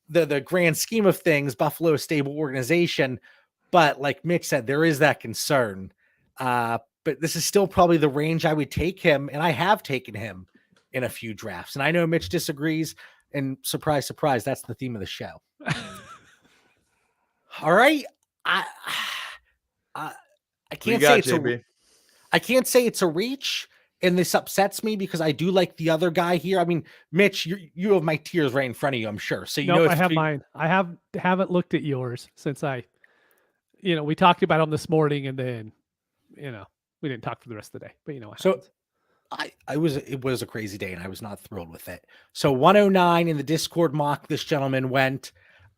the grand scheme of things, Buffalo, a stable organization. But like Mitch said, there is that concern. But this is still probably the range I would take him, and I have taken him in a few drafts. And I know Mitch disagrees, and surprise, surprise, that's the theme of the show. All right. I can't say I can't say it's a reach, and this upsets me because I do like the other guy here. I mean, Mitch, you have my tiers right in front of you, I'm sure. So I have mine. I haven't looked at yours since we talked about them this morning, and then we didn't talk for the rest of the day. But what happens. It was a crazy day, and I was not thrilled with it. So 109 in the Discord mock, this gentleman went.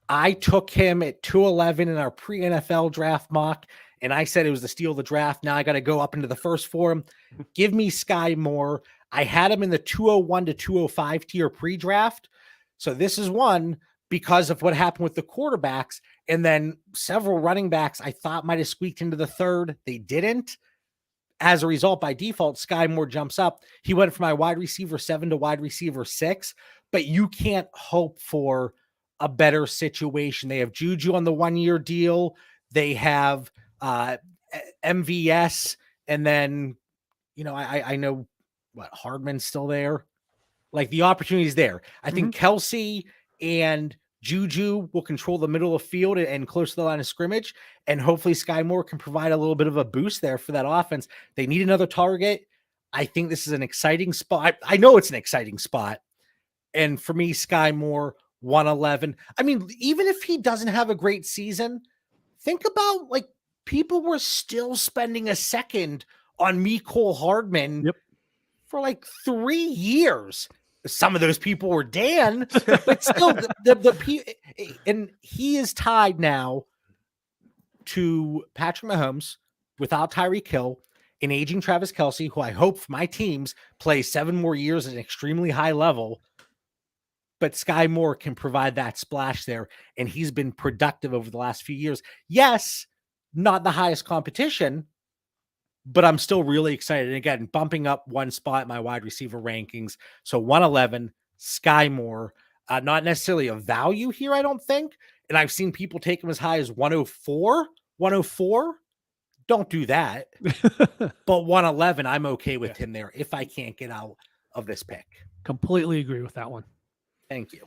I took him at 211 in our pre-NFL draft mock, and I said it was the steal of the draft. Now I got to go up into the first for him. Give me Sky Moore. I had him in the 201 to 205 tier pre-draft. So this is one because of what happened with the quarterbacks, and then several running backs I thought might have squeaked into the third. They didn't. As a result, by default, Sky Moore jumps up. He went from my wide receiver 7 to wide receiver 6, but you can't hope for a better situation. They have Juju on the 1-year deal. They have MVS And then, I know what Hardman's still there. Like the opportunity is there. I think Kelsey and Juju will control the middle of field and close to the line of scrimmage. And hopefully Sky Moore can provide a little bit of a boost there for that offense. They need another target. I think this is an exciting spot. I know it's an exciting spot. And for me, Sky Moore, 111. I mean, even if he doesn't have a great season, think about like people were still spending a second on Mecole Hardman for like 3 years. Some of those people were Dan, but still and he is tied now to Patrick Mahomes without Tyreek Hill, an aging Travis Kelce, who I hope for my teams plays 7 more years at an extremely high level. But Sky Moore can provide that splash there, and he's been productive over the last few years. Yes, not the highest competition, but I'm still really excited. And again, bumping up one spot in my wide receiver rankings. So 111, Sky Moore, not necessarily a value here, I don't think. And I've seen people take him as high as 104, 104. Don't do that. But 111, I'm okay with him there if I can't get out of this pick. Completely agree with that one. Thank you.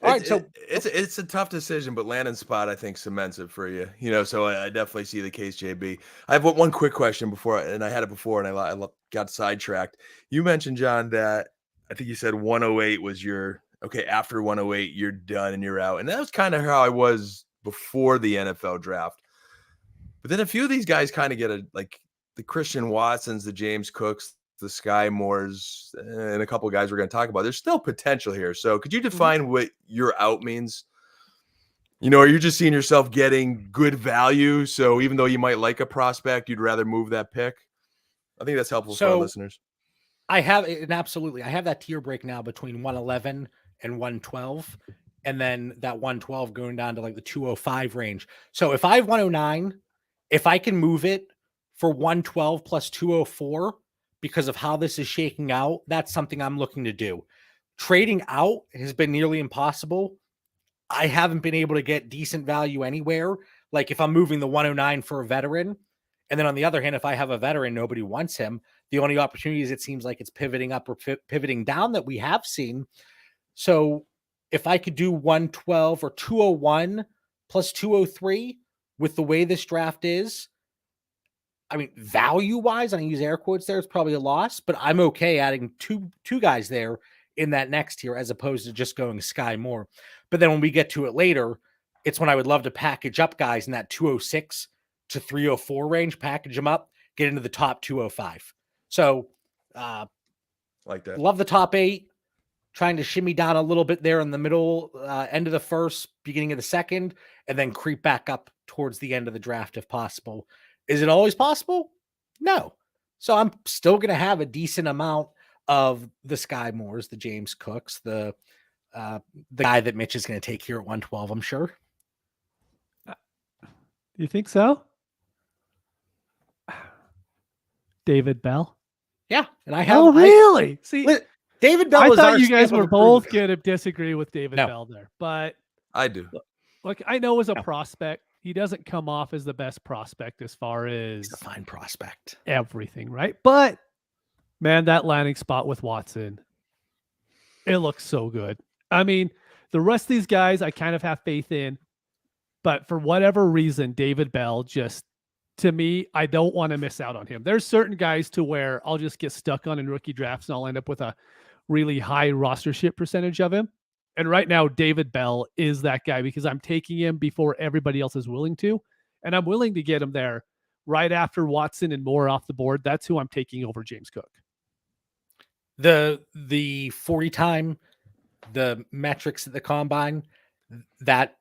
All right, so it's a tough decision, but landing spot I think cements it for you. So I definitely see the case, JB. I have one quick question before, and I had it before, and I got sidetracked. You mentioned, John, that I think you said 108 was your okay. After 108, you're done and you're out, and that was kind of how I was before the NFL draft. But then a few of these guys kind of get like the Christian Watsons, the James Cooks, the Sky Moores, and a couple of guys we're going to talk about. There's still potential here. So could you define what your out means? Are you just seeing yourself getting good value? So even though you might like a prospect, you'd rather move that pick? I think that's helpful for our listeners. I have that tier break now between 111 and 112. And then that 112 going down to like the 205 range. So if I have 109, if I can move it for 112 plus 204, because of how this is shaking out, that's something I'm looking to do. Trading out has been nearly impossible. I haven't been able to get decent value anywhere. Like if I'm moving the 109 for a veteran, and then on the other hand, if I have a veteran, nobody wants him. The only opportunities it seems like it's pivoting up or pivoting down that we have seen. So if I could do 112 or 201 plus 203 with the way this draft is, I mean, value-wise, I use air quotes there, it's probably a loss, but I'm okay adding two guys there in that next tier as opposed to just going Sky Moore. But then when we get to it later, it's when I would love to package up guys in that 206 to 304 range, package them up, get into the top 205. So like that. Love the top 8, trying to shimmy down a little bit there in the middle, end of the first, beginning of the second, and then creep back up towards the end of the draft if possible. Is it always possible? No. So I'm still going to have a decent amount of the Sky Moores, the James Cooks, the guy that Mitch is going to take here at 112, I'm sure. You think so? David Bell? Yeah. And I have. Oh, really? See, David Bell. I thought you guys were both going to disagree with David Bell there, but I do. Look, I know as a prospect, he doesn't come off as the best prospect as far as he's a fine prospect, everything, right? But man, that landing spot with Watson, it looks so good. I mean, the rest of these guys, I kind of have faith in, but for whatever reason, David Bell just, to me, I don't want to miss out on him. There's certain guys to where I'll just get stuck on in rookie drafts and I'll end up with a really high rostership percentage of him. And right now, David Bell is that guy because I'm taking him before everybody else is willing to. And I'm willing to get him there right after Watson and Moore off the board. That's who I'm taking over James Cook. The 40 time, the metrics at the combine, that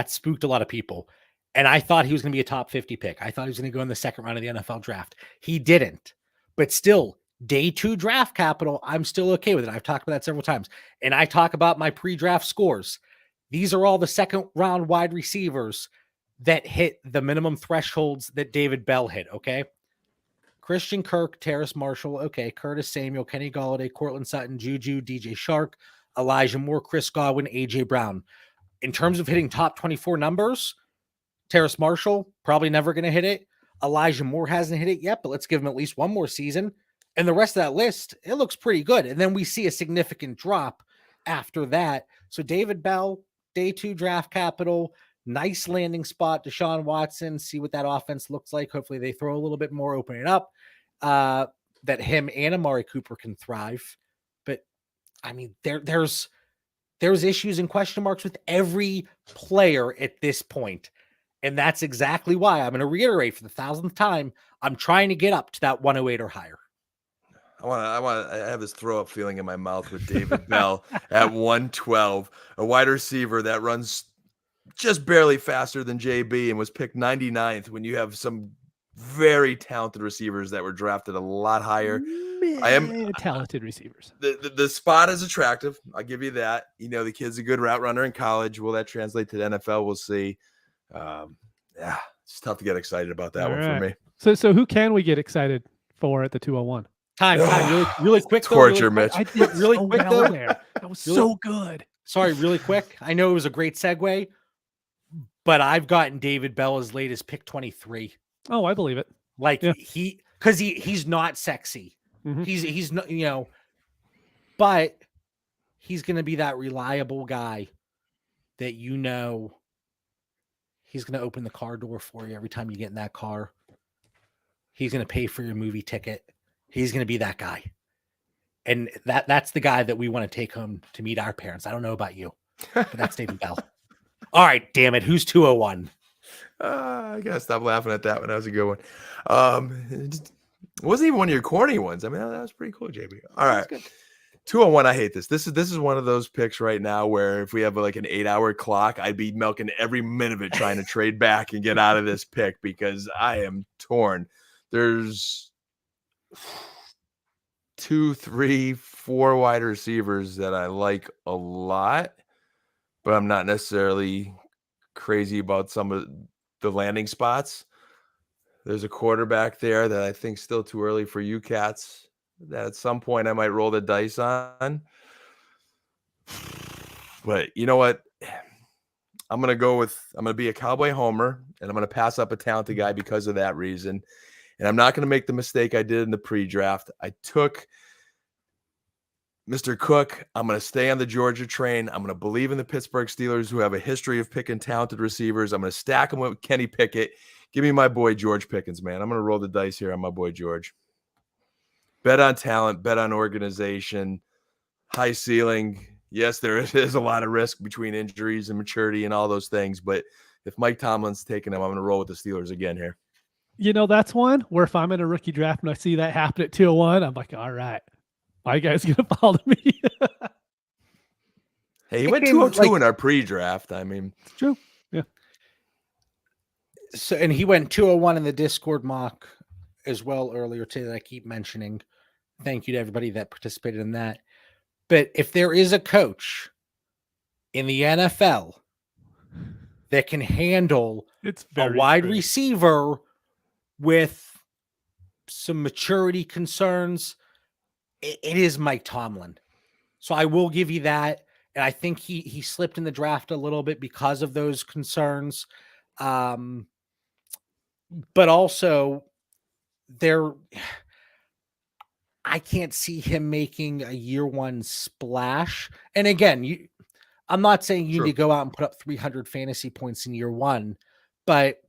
spooked a lot of people. And I thought he was going to be a top 50 pick. I thought he was going to go in the second round of the NFL draft. He didn't. But still, day 2 draft capital, I'm still okay with it. I've talked about that several times. And I talk about my pre-draft scores. These are all the second round wide receivers that hit the minimum thresholds that David Bell hit, okay? Christian Kirk, Terrace Marshall, okay, Curtis Samuel, Kenny Golladay, Cortland Sutton, Juju, DJ Shark, Elijah Moore, Chris Godwin, AJ Brown. In terms of hitting top 24 numbers, Terrace Marshall, probably never going to hit it. Elijah Moore hasn't hit it yet, but let's give him at least one more season. And the rest of that list, it looks pretty good. And then we see a significant drop after that. So David Bell, day 2 draft capital, nice landing spot. Deshaun Watson, see what that offense looks like. Hopefully they throw a little bit more, open it up, that him and Amari Cooper can thrive. But I mean, there's issues and question marks with every player at this point. And that's exactly why I'm going to reiterate for the 1,000th time. I'm trying to get up to that 108 or higher. I have this throw up feeling in my mouth with David Bell at 112, a wide receiver that runs just barely faster than JB and was picked 99th when you have some very talented receivers that were drafted a lot higher. Talented receivers. The spot is attractive. I'll give you that. You know, the kid's a good route runner in college. Will that translate to the NFL? We'll see. Yeah, it's tough to get excited about that one for me. So who can we get excited for at the 201? Time, really quick. Torture, Mitch. I did really quick though. There. That was so good. Sorry, really quick. I know it was a great segue, but I've gotten David Bell as late as pick 23. Oh, I believe it. Like he's not sexy. Mm-hmm. He's not, you know, but he's going to be that reliable guy that, you know, he's going to open the car door for you every time you get in that car. He's going to pay for your movie ticket. He's going to be that guy. And that's the guy that we want to take home to meet our parents. I don't know about you, but that's David Bell. All right, damn it. Who's 201? I gotta stop laughing at that one. That was a good one. It wasn't even one of your corny ones. I mean, that was pretty cool, JB. All right. 201. I hate this. This is one of those picks right now where if we have like an 8-hour clock, I'd be milking every minute of it trying to trade back and get out of this pick because I am torn. There's 2, 3, 4 wide receivers that I like a lot, but I'm not necessarily crazy about some of the landing spots. There's a quarterback there that I think still too early for you cats that at some point I might roll the dice on. But you know what? I'm going to be a Cowboy homer, and I'm going to pass up a talented guy because of that reason. And I'm not going to make the mistake I did in the pre-draft. I took Mr. Cook. I'm going to stay on the Georgia train. I'm going to believe in the Pittsburgh Steelers, who have a history of picking talented receivers. I'm going to stack them with Kenny Pickett. Give me my boy George Pickens, man. I'm going to roll the dice here on my boy George. Bet on talent, bet on organization, high ceiling. Yes, there is a lot of risk between injuries and maturity and all those things. But if Mike Tomlin's taking them, I'm going to roll with the Steelers again here. You know, that's one where if I'm in a rookie draft and I see that happen at 201, I'm like, all right, my guy's going to follow me. Hey, he went 202 in our pre-draft. I mean, it's true. Yeah. So, and he went 201 in the Discord mock as well earlier today that I keep mentioning. Thank you to everybody that participated in that. But if there is a coach in the NFL that can handle a wide receiver with some maturity concerns, it is Mike Tomlin. So I will give you that. And I think he slipped in the draft a little bit because of those concerns. But also I can't see him making a year one splash. And again, I'm not saying you need to go out and put up 300 fantasy points in year one, but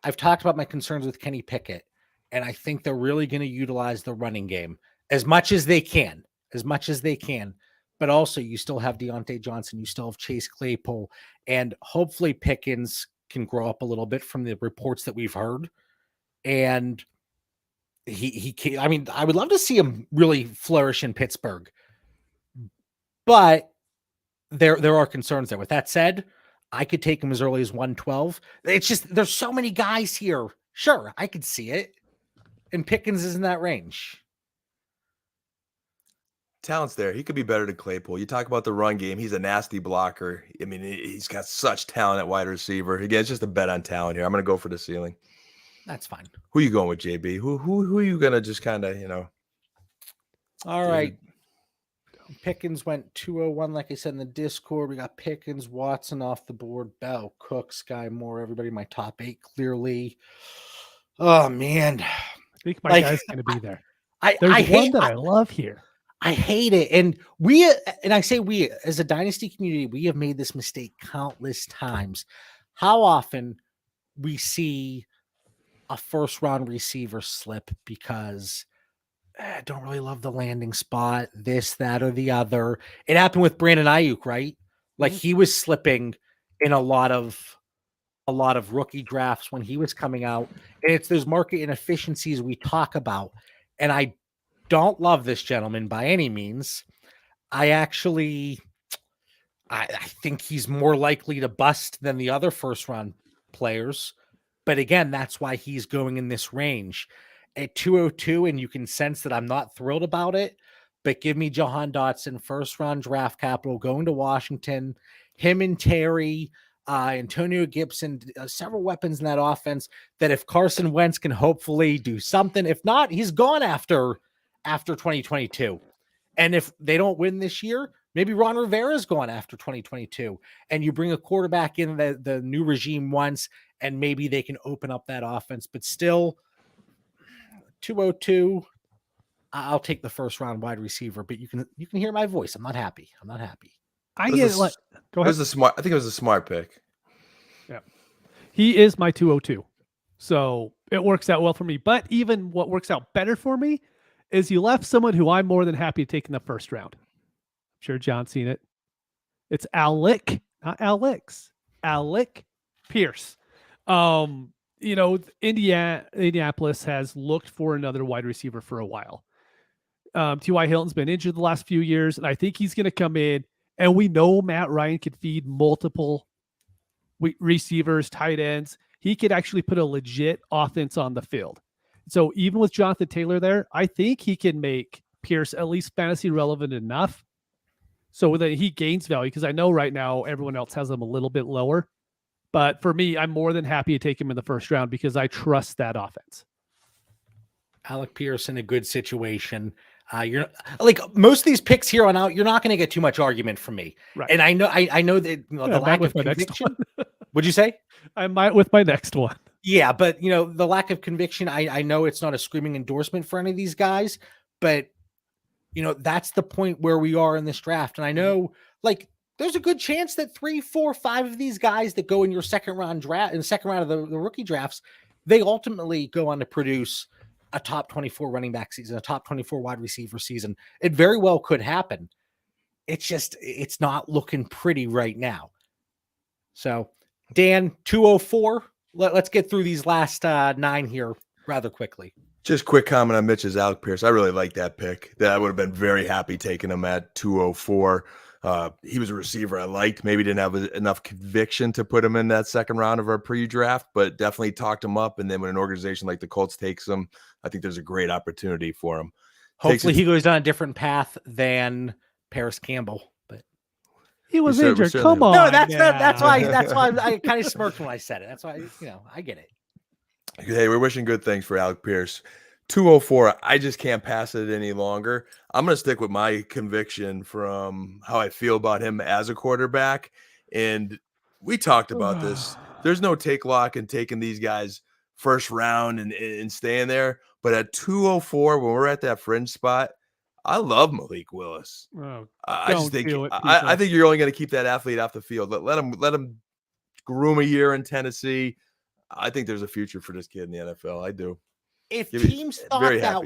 I've talked about my concerns with Kenny Pickett, and I think they're really going to utilize the running game as much as they can. But also, you still have Deontay Johnson, you still have Chase Claypool, and hopefully Pickens can grow up a little bit from the reports that we've heard. And he can, I mean, I would love to see him really flourish in Pittsburgh, but there are concerns there. With that said, I could take him as early as 112. It's just, there's so many guys here. Sure, I could see it. And Pickens is in that range. Talent's there. He could be better than Claypool. You talk about the run game. He's a nasty blocker. I mean, he's got such talent at wide receiver. Again, it's just a bet on talent here. I'm going to go for the ceiling. That's fine. Who are you going with, JB? Who are you going to just kind of, All right. Pickens went 201, like I said in the Discord. We got Pickens, Watson off the board, Bell, Cook, Sky Moore, everybody in my top 8 clearly. Oh man, I think my Like, guy's going to be there. I There's I one hate that I love here. I hate it. And I say we as a dynasty community, we have made this mistake countless times. How often we see a first round receiver slip because I don't really love the landing spot, this, that, or the other. It happened with Brandon Ayuk, right? Like he was slipping in a lot of rookie drafts when he was coming out. And it's those market inefficiencies we talk about. And I don't love this gentleman by any means. I actually I think he's more likely to bust than the other first round players. But again, that's why he's going in this range at 202. And you can sense that I'm not thrilled about it. But give me Jahan Dotson, first round draft capital, going to Washington, him and Terry, Antonio Gibson, several weapons in that offense that if Carson Wentz can hopefully do something, if not, he's gone after 2022. And if they don't win this year, maybe Ron Rivera's gone after 2022. And you bring a quarterback in the new regime once, and maybe they can open up that offense. But still, 202, I'll take the first round wide receiver. But you can hear my voice. I'm not happy. I get it. Like, go ahead. I think it was a smart pick. Yeah. He is my 202. So it works out well for me. But even what works out better for me is you left someone who I'm more than happy to take in the first round. I'm sure John's seen it. It's Alec, not Alex. Alec Pierce. Indianapolis has looked for another wide receiver for a while. T.Y. Hilton's been injured the last few years, and I think he's going to come in. And we know Matt Ryan could feed multiple receivers, tight ends. He could actually put a legit offense on the field. So even with Jonathan Taylor there, I think he can make Pierce at least fantasy relevant enough so that he gains value, because I know right now everyone else has him a little bit lower. But for me, I'm more than happy to take him in the first round because I trust that offense. Alec Pierce in a good situation. You're like most of these picks here on out, you're not going to get too much argument from me. Right. And I know that the lack of conviction. What'd you say? I might with my next one. Yeah, but the lack of conviction, I know it's not a screaming endorsement for any of these guys, but that's the point where we are in this draft. And I know like there's a good chance that 3, 4, 5 of these guys that go in your second round of the rookie drafts, they ultimately go on to produce a top 24 running back season, a top 24 wide receiver season. It very well could happen. It's not looking pretty right now. So Dan, 204. Let's get through these last 9 here rather quickly. Just quick comment on Mitch's Alec Pierce. I really like that pick. I would have been very happy taking him at 204. He was a receiver I liked. Maybe didn't have enough conviction to put him in that second round of our pre-draft, but definitely talked him up. And then when an organization like the Colts takes him, I think there's a great opportunity for him. Hopefully he goes down a different path than Paris Campbell. But he was injured. Come on. No, that's why I kind of smirked when I said it. That's why I get it. Hey, we're wishing good things for Alec Pierce. 204, I just can't pass it any longer. I'm going to stick with my conviction from how I feel about him as a quarterback. And we talked about this. There's no take lock in taking these guys first round and staying there. But at 204, when we're at that fringe spot, I love Malik Willis. Oh, I just think I think you're only going to keep that athlete off the field. Let him groom a year in Tennessee. I think there's a future for this kid in the NFL. I do. If teams thought that,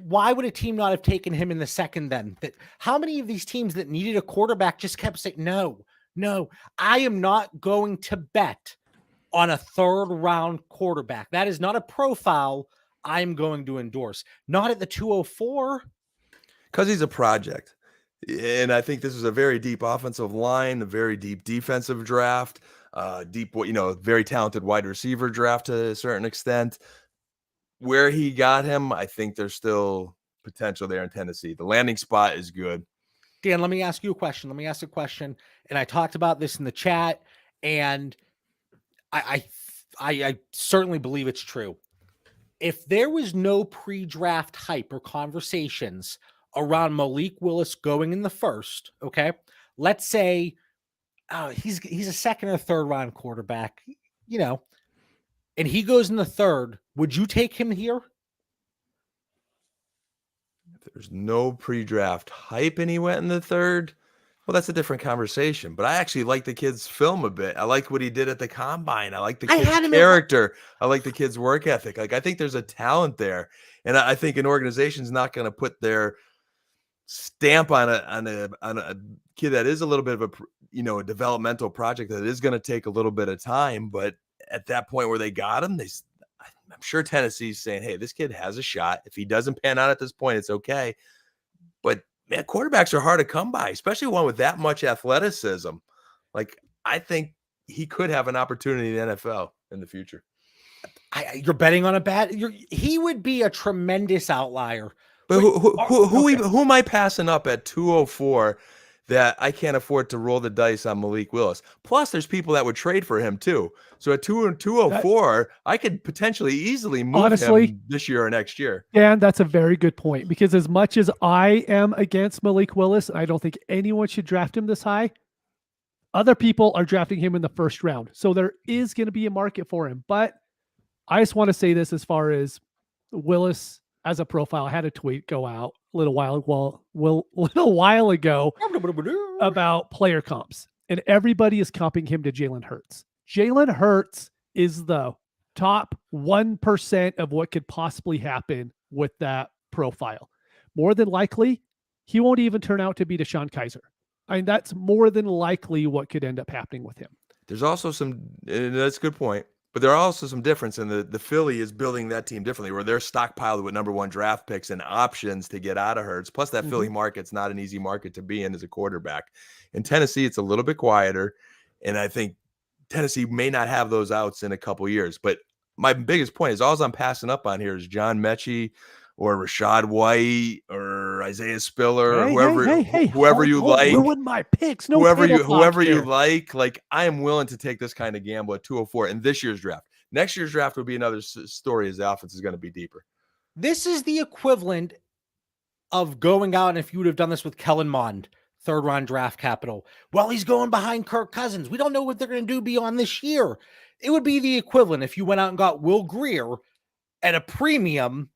why would a team not have taken him in the second then? How many of these teams that needed a quarterback just kept saying, no, I am not going to bet on a third round quarterback. That is not a profile I'm going to endorse. Not at the 204. Because he's a project. And I think this is a very deep offensive line, a very deep defensive draft, very talented wide receiver draft to a certain extent. Where he got him, I think there's still potential there in Tennessee. The landing spot is good. Dan, let me ask you a question. And I talked about this in the chat, and I certainly believe it's true. If there was no pre-draft hype or conversations around Malik Willis going in the first, okay, let's say he's a second or third round quarterback, and he goes in the third, would you take him here? If there's no pre-draft hype and he went in the third, well, that's a different conversation. But I actually like the kid's film a bit. I like what he did at the combine. I like the I kid's had him character. I like the kid's work ethic. Like, I think there's a talent there. And I think an organization's not going to put their stamp on a kid that is a little bit of a developmental project that is going to take a little bit of time. But at that point where they got him, I'm sure Tennessee's saying, hey, this kid has a shot. If he doesn't pan out at this point, it's okay. But man, quarterbacks are hard to come by, especially one with that much athleticism. Like, I think he could have an opportunity in the NFL in the future. You're betting on a bad. He would be a tremendous outlier. But who am I passing up at 204 that I can't afford to roll the dice on Malik Willis? Plus, there's people that would trade for him too. So at 204, I could potentially easily move him this year or next year. Dan, that's a very good point, because as much as I am against Malik Willis, I don't think anyone should draft him this high. Other people are drafting him in the first round. So there is going to be a market for him. But I just want to say this as far as Willis as a profile. I had a tweet go out a little while ago about player comps, and everybody is comping him to Jalen Hurts. Jalen Hurts is the top 1% of what could possibly happen with that profile. More than likely, he won't even turn out to be Deshaun Kaiser. I mean, that's more than likely what could end up happening with him. There's also that's a good point, but there are also some difference in the Philly is building that team differently, where they're stockpiled with number 1 draft picks and options to get out of Hurts. Plus, that Philly market's not an easy market to be in as a quarterback. In Tennessee, it's a little bit quieter, and I think Tennessee may not have those outs in a couple years. But my biggest point is, all I'm passing up on here is John Mechie or Rashad White or Isaiah Spiller or whoever you like. Ruin my picks. No, whoever you like. Like, I am willing to take this kind of gamble at 204 in this year's draft. Next year's draft would be another story, as the offense is going to be deeper. This is the equivalent of going out, and if you would have done this with Kellen Mond, 3rd round draft capital, well, he's going behind Kirk Cousins. We don't know what they're going to do beyond this year. It would be the equivalent if you went out and got Will Grier at a premium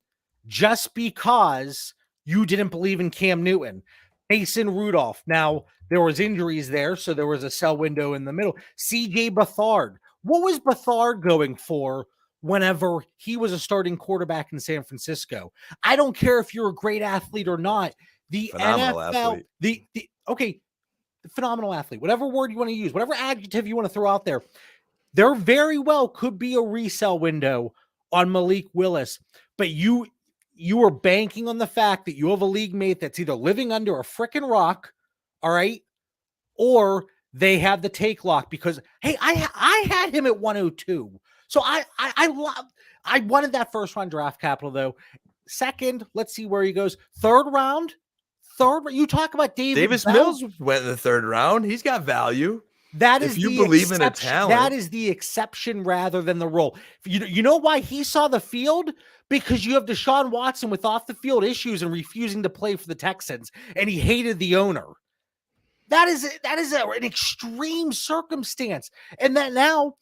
just because you didn't believe in Cam Newton. Mason Rudolph. Now, there was injuries there, so there was a sell window in the middle. CJ Beathard. What was Beathard going for whenever he was a starting quarterback in San Francisco? I don't care if you're a great athlete or not. The Phenomenal NFL, athlete. Phenomenal athlete, whatever word you want to use, whatever adjective you want to throw out there, there very well could be a resell window on Malik Willis, but you are banking on the fact that you have a league mate that's either living under a freaking rock, all right, or they have the take lock because, hey, I had him at 102. So I wanted that 1st round draft capital though. 2nd, let's see where he goes. 3rd round, you talk about Davis Mills went in the 3rd round. He's got value. That is, if you believe in a talent, that is the exception rather than the rule. You know why he saw the field? Because you have Deshaun Watson with off the field issues and refusing to play for the Texans, and he hated the owner. That is an extreme circumstance. And that now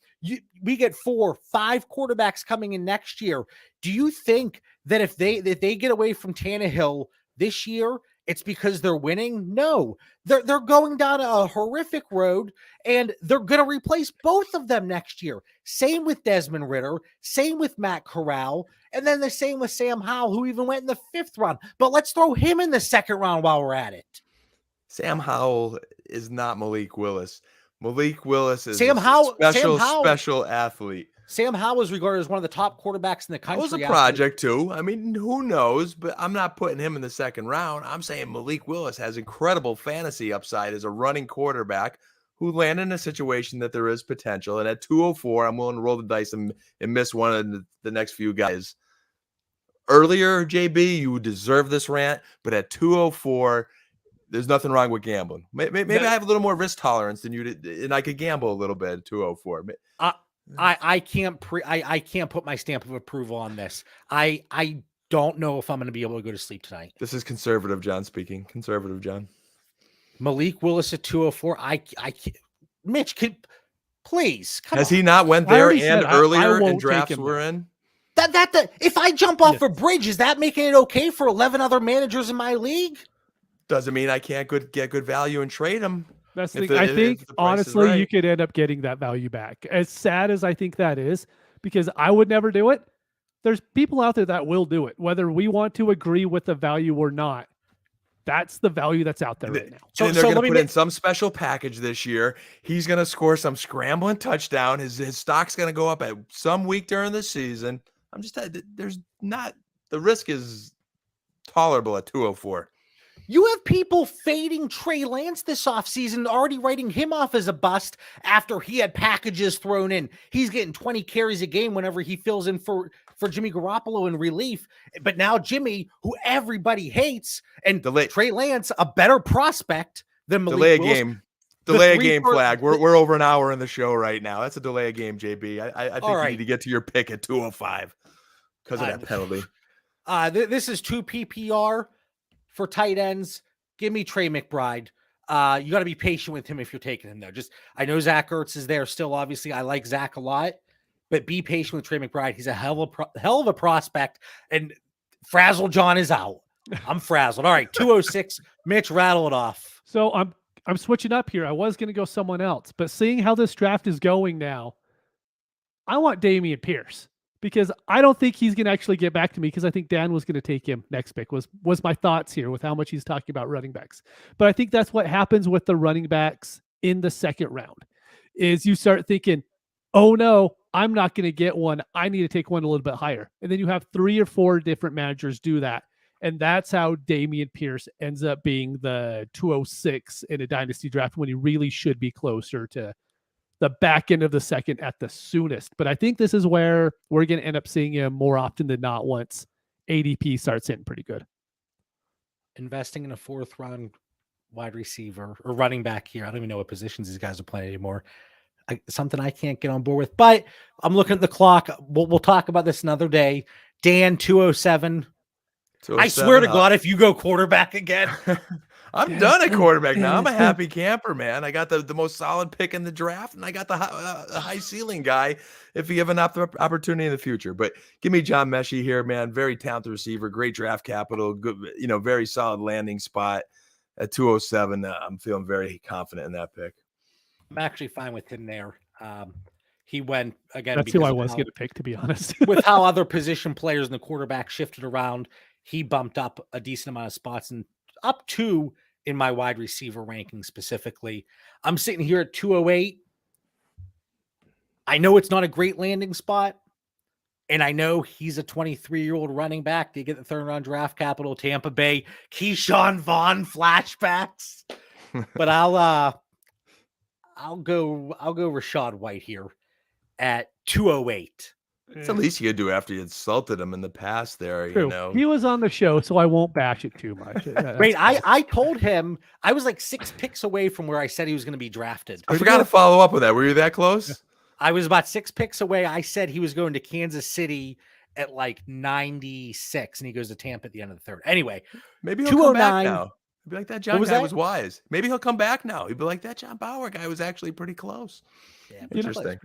we get 4, 5 quarterbacks coming in next year. Do you think that if they get away from Tannehill this year, it's because they're winning? No, they're going down a horrific road, and they're going to replace both of them next year. Same with Desmond Ridder, same with Matt Corral, and then the same with Sam Howell, who even went in the 5th round. But let's throw him in the 2nd round while we're at it. Sam Howell is not Malik Willis. Malik Willis is special athlete. Sam Howell is regarded as one of the top quarterbacks in the country. That was a project too. I mean, who knows? But I'm not putting him in the 2nd round. I'm saying Malik Willis has incredible fantasy upside as a running quarterback who landed in a situation that there is potential. And at 204, I'm willing to roll the dice and miss one of the next few guys. Earlier, JB, you deserve this rant, but at 204, there's nothing wrong with gambling. Maybe I have a little more risk tolerance than you did, and I could gamble a little bit at 204. I can't put my stamp of approval on this. I don't know if I'm going to be able to go to sleep tonight. This is conservative John speaking. Conservative John. Malik Willis at 204. I can't. Mitch, Please, come Has on. he not went I there already and said I earlier in won't take drafts him we're there. in? If I jump off Yes. a bridge, is that making it okay for 11 other managers in my league? Doesn't mean I can't get good value and trade him. That's the If thing. I if think the price is honestly, you right. could end up getting that value back. As sad as I think that is, because I would never do it. There's people out there that will do it, whether we want to agree with the value or not. That's the value that's out there And right now. So- and they're so going let to me put in make- some special package this year. He's going to score some scrambling touchdown. His stock's going to go up at some week during the season. I'm just there's not the risk is tolerable at 204. You have people fading Trey Lance this offseason, already writing him off as a bust after he had packages thrown in. He's getting 20 carries a game whenever he fills in for Jimmy Garoppolo in relief. But now Jimmy, who everybody hates, and Trey Lance, a better prospect than Malik Delay a Willis. game. Delay a game 3 flag. We're over an hour in the show right now. That's a delay a game, JB. I think you right. need to get to your pick at 205 because of that penalty. This is 2 PPR for tight ends. Give me Trey McBride. You got to be patient with him if you're taking him, though. I know Zach Ertz is there still. Obviously, I like Zach a lot, but be patient with Trey McBride. He's a hell of a prospect, and Frazzle John is out. I'm frazzled. All right, 206. Mitch, rattle it off. So I'm switching up here. I was going to go someone else, but seeing how this draft is going now, I want Dameon Pierce because I don't think he's going to actually get back to me because I think Dan was going to take him next pick was my thoughts here with how much he's talking about running backs. But I think that's what happens with the running backs in the second round is you start thinking, oh no, I'm not going to get one. I need to take one a little bit higher. And then you have 3 or 4 different managers do that. And that's how Dameon Pierce ends up being the 206 in a dynasty draft when he really should be closer to the back end of the second at the soonest. But I think this is where we're going to end up seeing him more often than not once ADP starts hitting pretty good. Investing in a 4th round wide receiver or running back here. I don't even know what positions these guys are playing anymore. Something I can't get on board with, but I'm looking at the clock. We'll talk about this another day. Dan, 207. I swear to God, if you go quarterback again, I'm done at quarterback now. I'm a happy camper, man. I got the most solid pick in the draft, and I got the high ceiling guy if you give an opportunity in the future. But give me John Mechie here, man. Very talented receiver, great draft capital, good, very solid landing spot at 207. I'm feeling very confident in that pick. I'm actually fine with him there. He went again. That's who I was going to pick, to be honest. With how other position players in the quarterback shifted around, he bumped up a decent amount of spots and up 2 in my wide receiver ranking specifically. I'm sitting here at 208. I know it's not a great landing spot, and I know he's a 23-year-old running back. They get the 3rd round draft capital, Tampa Bay, Keyshawn Vaughn flashbacks. But I'll go Rachaad White here at 208. It's the least you could do after you insulted him in the past there. True. He was on the show, so I won't bash it too much. Wait, I told him I was like 6 picks away from where I said he was going to be drafted. I forgot to follow up with that. Were you that close? I was about 6 picks away. I said he was going to Kansas City at like 96, and he goes to Tampa at the end of the 3rd. Anyway, maybe he'll come back now. He'll be like, that John guy was wise. Maybe he'll come back now. He'd be like, that John Bauer guy was actually pretty close. Yeah, interesting.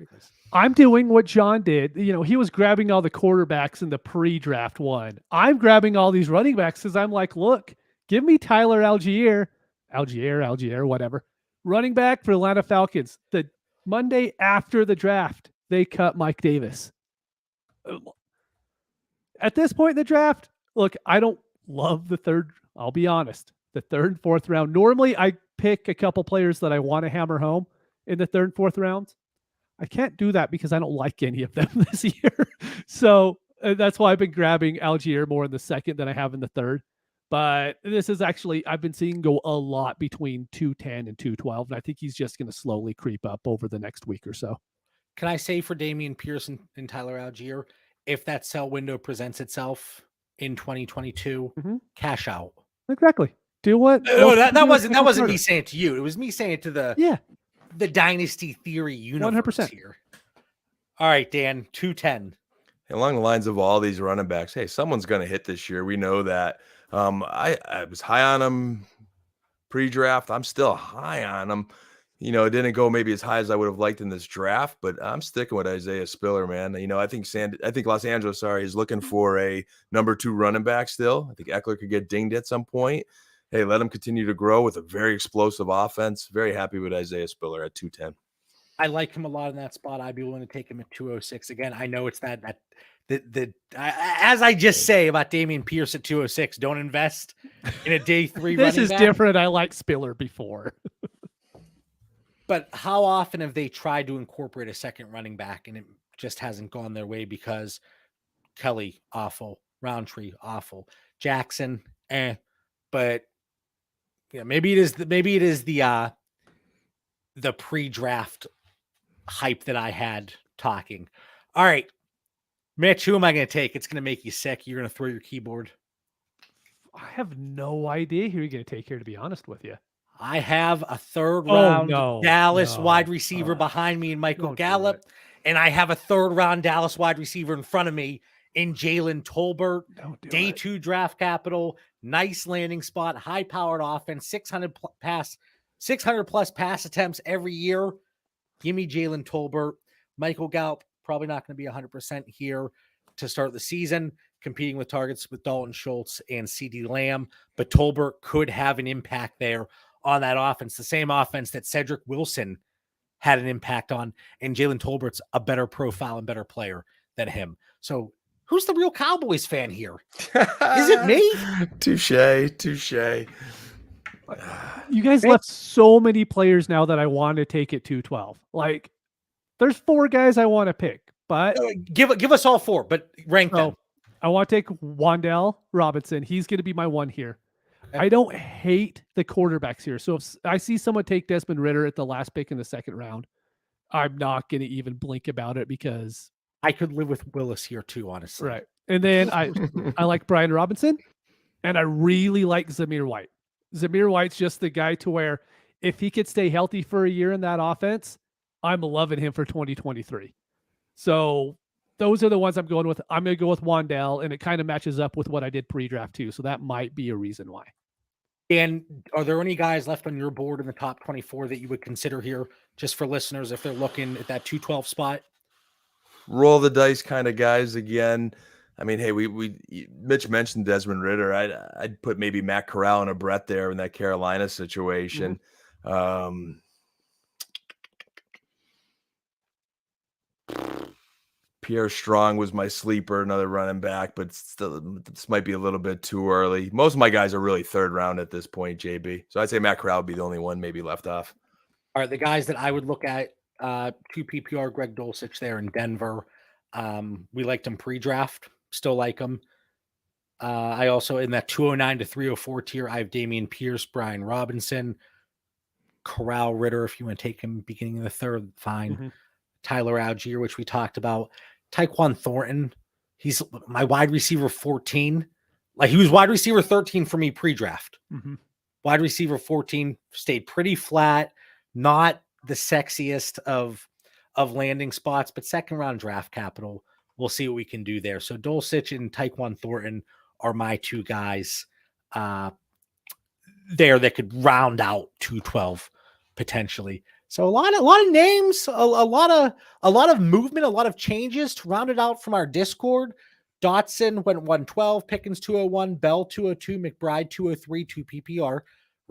I'm doing what John did. He was grabbing all the quarterbacks in the pre-draft one. I'm grabbing all these running backs because I'm like, look, give me Tyler Algier, whatever. Running back for Atlanta Falcons. The Monday after the draft, they cut Mike Davis. At this point in the draft, look, I don't love the 3rd. I'll be honest. The 3rd and 4th round. Normally, I pick a couple players that I want to hammer home in the 3rd and 4th rounds. I can't do that because I don't like any of them this year. So that's why I've been grabbing Algier more in the 2nd than I have in the 3rd. But this is actually, I've been seeing go a lot between 210 and 212. And I think he's just going to slowly creep up over the next week or so. Can I say for Dameon Pierce and Tyler Algier, if that sell window presents itself in 2022, cash out. Exactly. Do what? No, that wasn't me saying it to you. It was me saying it to the Dynasty Theory universe 100%. Here. All right, Dan, 210. Along the lines of all these running backs, hey, someone's going to hit this year. We know that. I was high on him pre-draft. I'm still high on him. You know, it didn't go maybe as high as I would have liked in this draft, but I'm sticking with Isaiah Spiller, man. You know, I think Los Angeles, is looking for a number 2 running back still. I think Eckler could get dinged at some point. Hey, let him continue to grow with a very explosive offense. Very happy with Isaiah Spiller at 210. I like him a lot in that spot. I'd be willing to take him at 206. Again, I know it's as I just say about Damian Pierce at 206, don't invest in a day 3 This running is back. different. I like Spiller before. But how often have they tried to incorporate a second running back and it just hasn't gone their way because Kelly, awful, Roundtree, awful, Jackson, but yeah, maybe it is the pre-draft hype that I had talking. All right, Mitch, who am I going to take? It's going to make you sick. You're going to throw your keyboard. I have no idea who you're going to take here, to be honest with you. I have a 3rd round Dallas wide receiver behind me in Michael Gallup, and I have a 3rd round Dallas wide receiver in front of me in Jalen Tolbert. Day 2 draft capital, nice landing spot, high powered offense, 600 plus pass attempts every year. Give me Jalen Tolbert. Michael Gallup probably not going to be 100% here to start the season, competing with targets with Dalton Schultz and CeeDee Lamb, but Tolbert could have an impact there on that offense, the same offense that Cedric Wilson had an impact on, and Jalen Tolbert's a better profile and better player than him. So who's the real Cowboys fan here? Is it me? Touche. You guys left so many players now that I want to take at 212. Like, there's 4 guys I want to pick, but give us all 4, but rank them. I want to take Wan'Dale Robinson. He's going to be my one here. I don't hate the quarterbacks here. So if I see someone take Desmond Ridder at the last pick in the 2nd round, I'm not going to even blink about it because I could live with Willis here too, honestly. Right. And then I like Brian Robinson, and I really like Zamir White. Zamir White's just the guy to where if he could stay healthy for a year in that offense, I'm loving him for 2023. So those are the ones I'm going with. I'm going to go with Wan'Dale, and it kind of matches up with what I did pre-draft too. So that might be a reason why. And are there any guys left on your board in the top 24 that you would consider here, just for listeners, if they're looking at that 212 spot? Roll the dice kind of guys again. I mean, hey, Mitch mentioned Desmond Ridder. I'd put maybe Matt Corral and a Brett there in that Carolina situation. Mm-hmm. Pierre Strong was my sleeper, another running back, but still, this might be a little bit too early. Most of my guys are really 3rd round at this point, JB. So I'd say Matt Corral would be the only one maybe left off. All right, the guys that I would look at, 2 PPR, Greg Dulcich there in Denver. We liked him pre-draft, still like him. I also, in that 209 to 304 tier, I have Damian Pierce, Brian Robinson, Corral, Ridder, if you want to take him beginning of the 3rd, fine. Mm-hmm. Tyler Algier, which we talked about. Tyquan Thornton, he's my wide receiver 14. Like, he was wide receiver 13 for me pre-draft. Mm-hmm. Wide receiver 14, stayed pretty flat, not the sexiest of landing spots, but 2nd round draft capital. We'll see what we can do there. So Dulcich and Tyquan Thornton are my 2 guys there that could round out 212 potentially. So a lot of names, a lot of movement, a lot of changes to round it out from our Discord. Dotson went 112, Pickens 201, Bell 202, McBride 203, 2 PPR,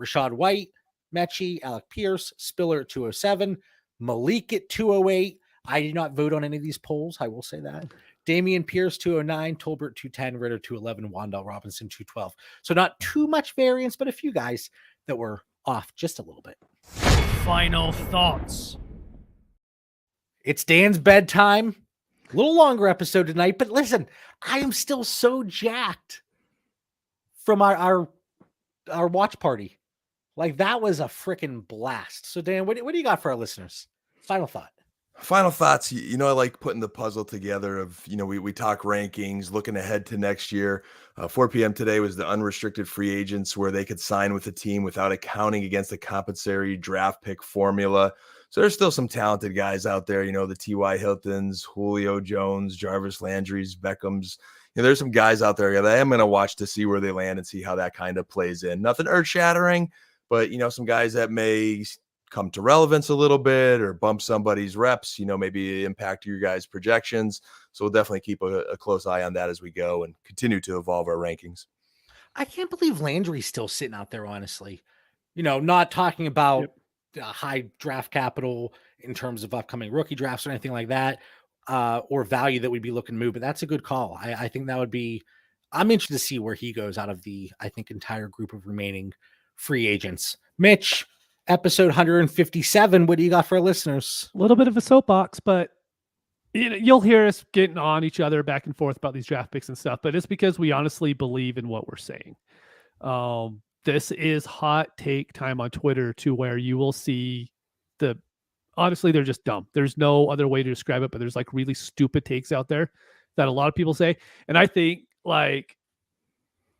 Rashad White, Mechie, Alec Pierce, Spiller at 207, Malik at 208. I did not vote on any of these polls, I will say that. Damian Pierce 209, Tolbert 210, Ridder 211, Wan'Dale Robinson 212. So not too much variance, but a few guys that were off just a little bit. Final thoughts. It's Dan's bedtime. A little longer episode tonight, but listen, I am still so jacked from our watch party. Like, that was a freaking blast. So Dan, what do you got for our listeners? Final thought. Final thoughts. You know, I like putting the puzzle together of, you know, we talk rankings, looking ahead to next year. 4 p.m. today was the unrestricted free agents where they could sign with the team without accounting against the compensatory draft pick formula. So there's still some talented guys out there, you know, the T.Y. Hiltons, Julio Jones, Jarvis Landry's, Beckham's. You know, there's some guys out there that I am going to watch to see where they land and see how that kind of plays in. Nothing earth shattering, but, you know, some guys that may come to relevance a little bit or bump somebody's reps, maybe impact your guys' projections. So we'll definitely keep a close eye on that as we go and continue to evolve our rankings. I can't believe Landry's still sitting out there, honestly. Not talking about high draft capital in terms of upcoming rookie drafts or anything like that, or value that we'd be looking to move. But that's a good call. I think that would be, I'm interested to see where he goes out of the, I think, entire group of remaining free agents. Mitch, episode 157. What do you got for our listeners? A little bit of a soapbox, but you'll hear us getting on each other back and forth about these draft picks and stuff, but it's because we honestly believe in what we're saying. This is hot take time on Twitter, to where you will see honestly, they're just dumb. There's no other way to describe it, but there's like really stupid takes out there that a lot of people say. And I think, like,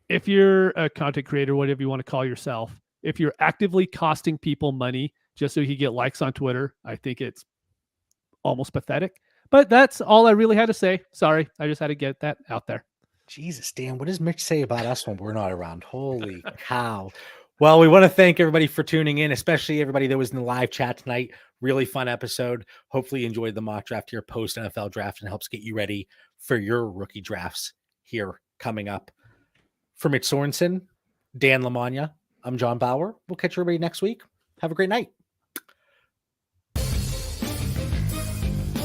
if you're a content creator, whatever you want to call yourself, if you're actively costing people money just so you can get likes on Twitter, I think it's almost pathetic. But that's all I really had to say. Sorry, I just had to get that out there. Jesus, Dan, what does Mitch say about us when we're not around? Holy cow. Well, we want to thank everybody for tuning in, especially everybody that was in the live chat tonight. Really fun episode. Hopefully you enjoyed the mock draft here post NFL draft and helps get you ready for your rookie drafts here coming up. For Mitch Sorensen, Dan Lamagna, I'm John Bauer. We'll catch everybody next week. Have a great night.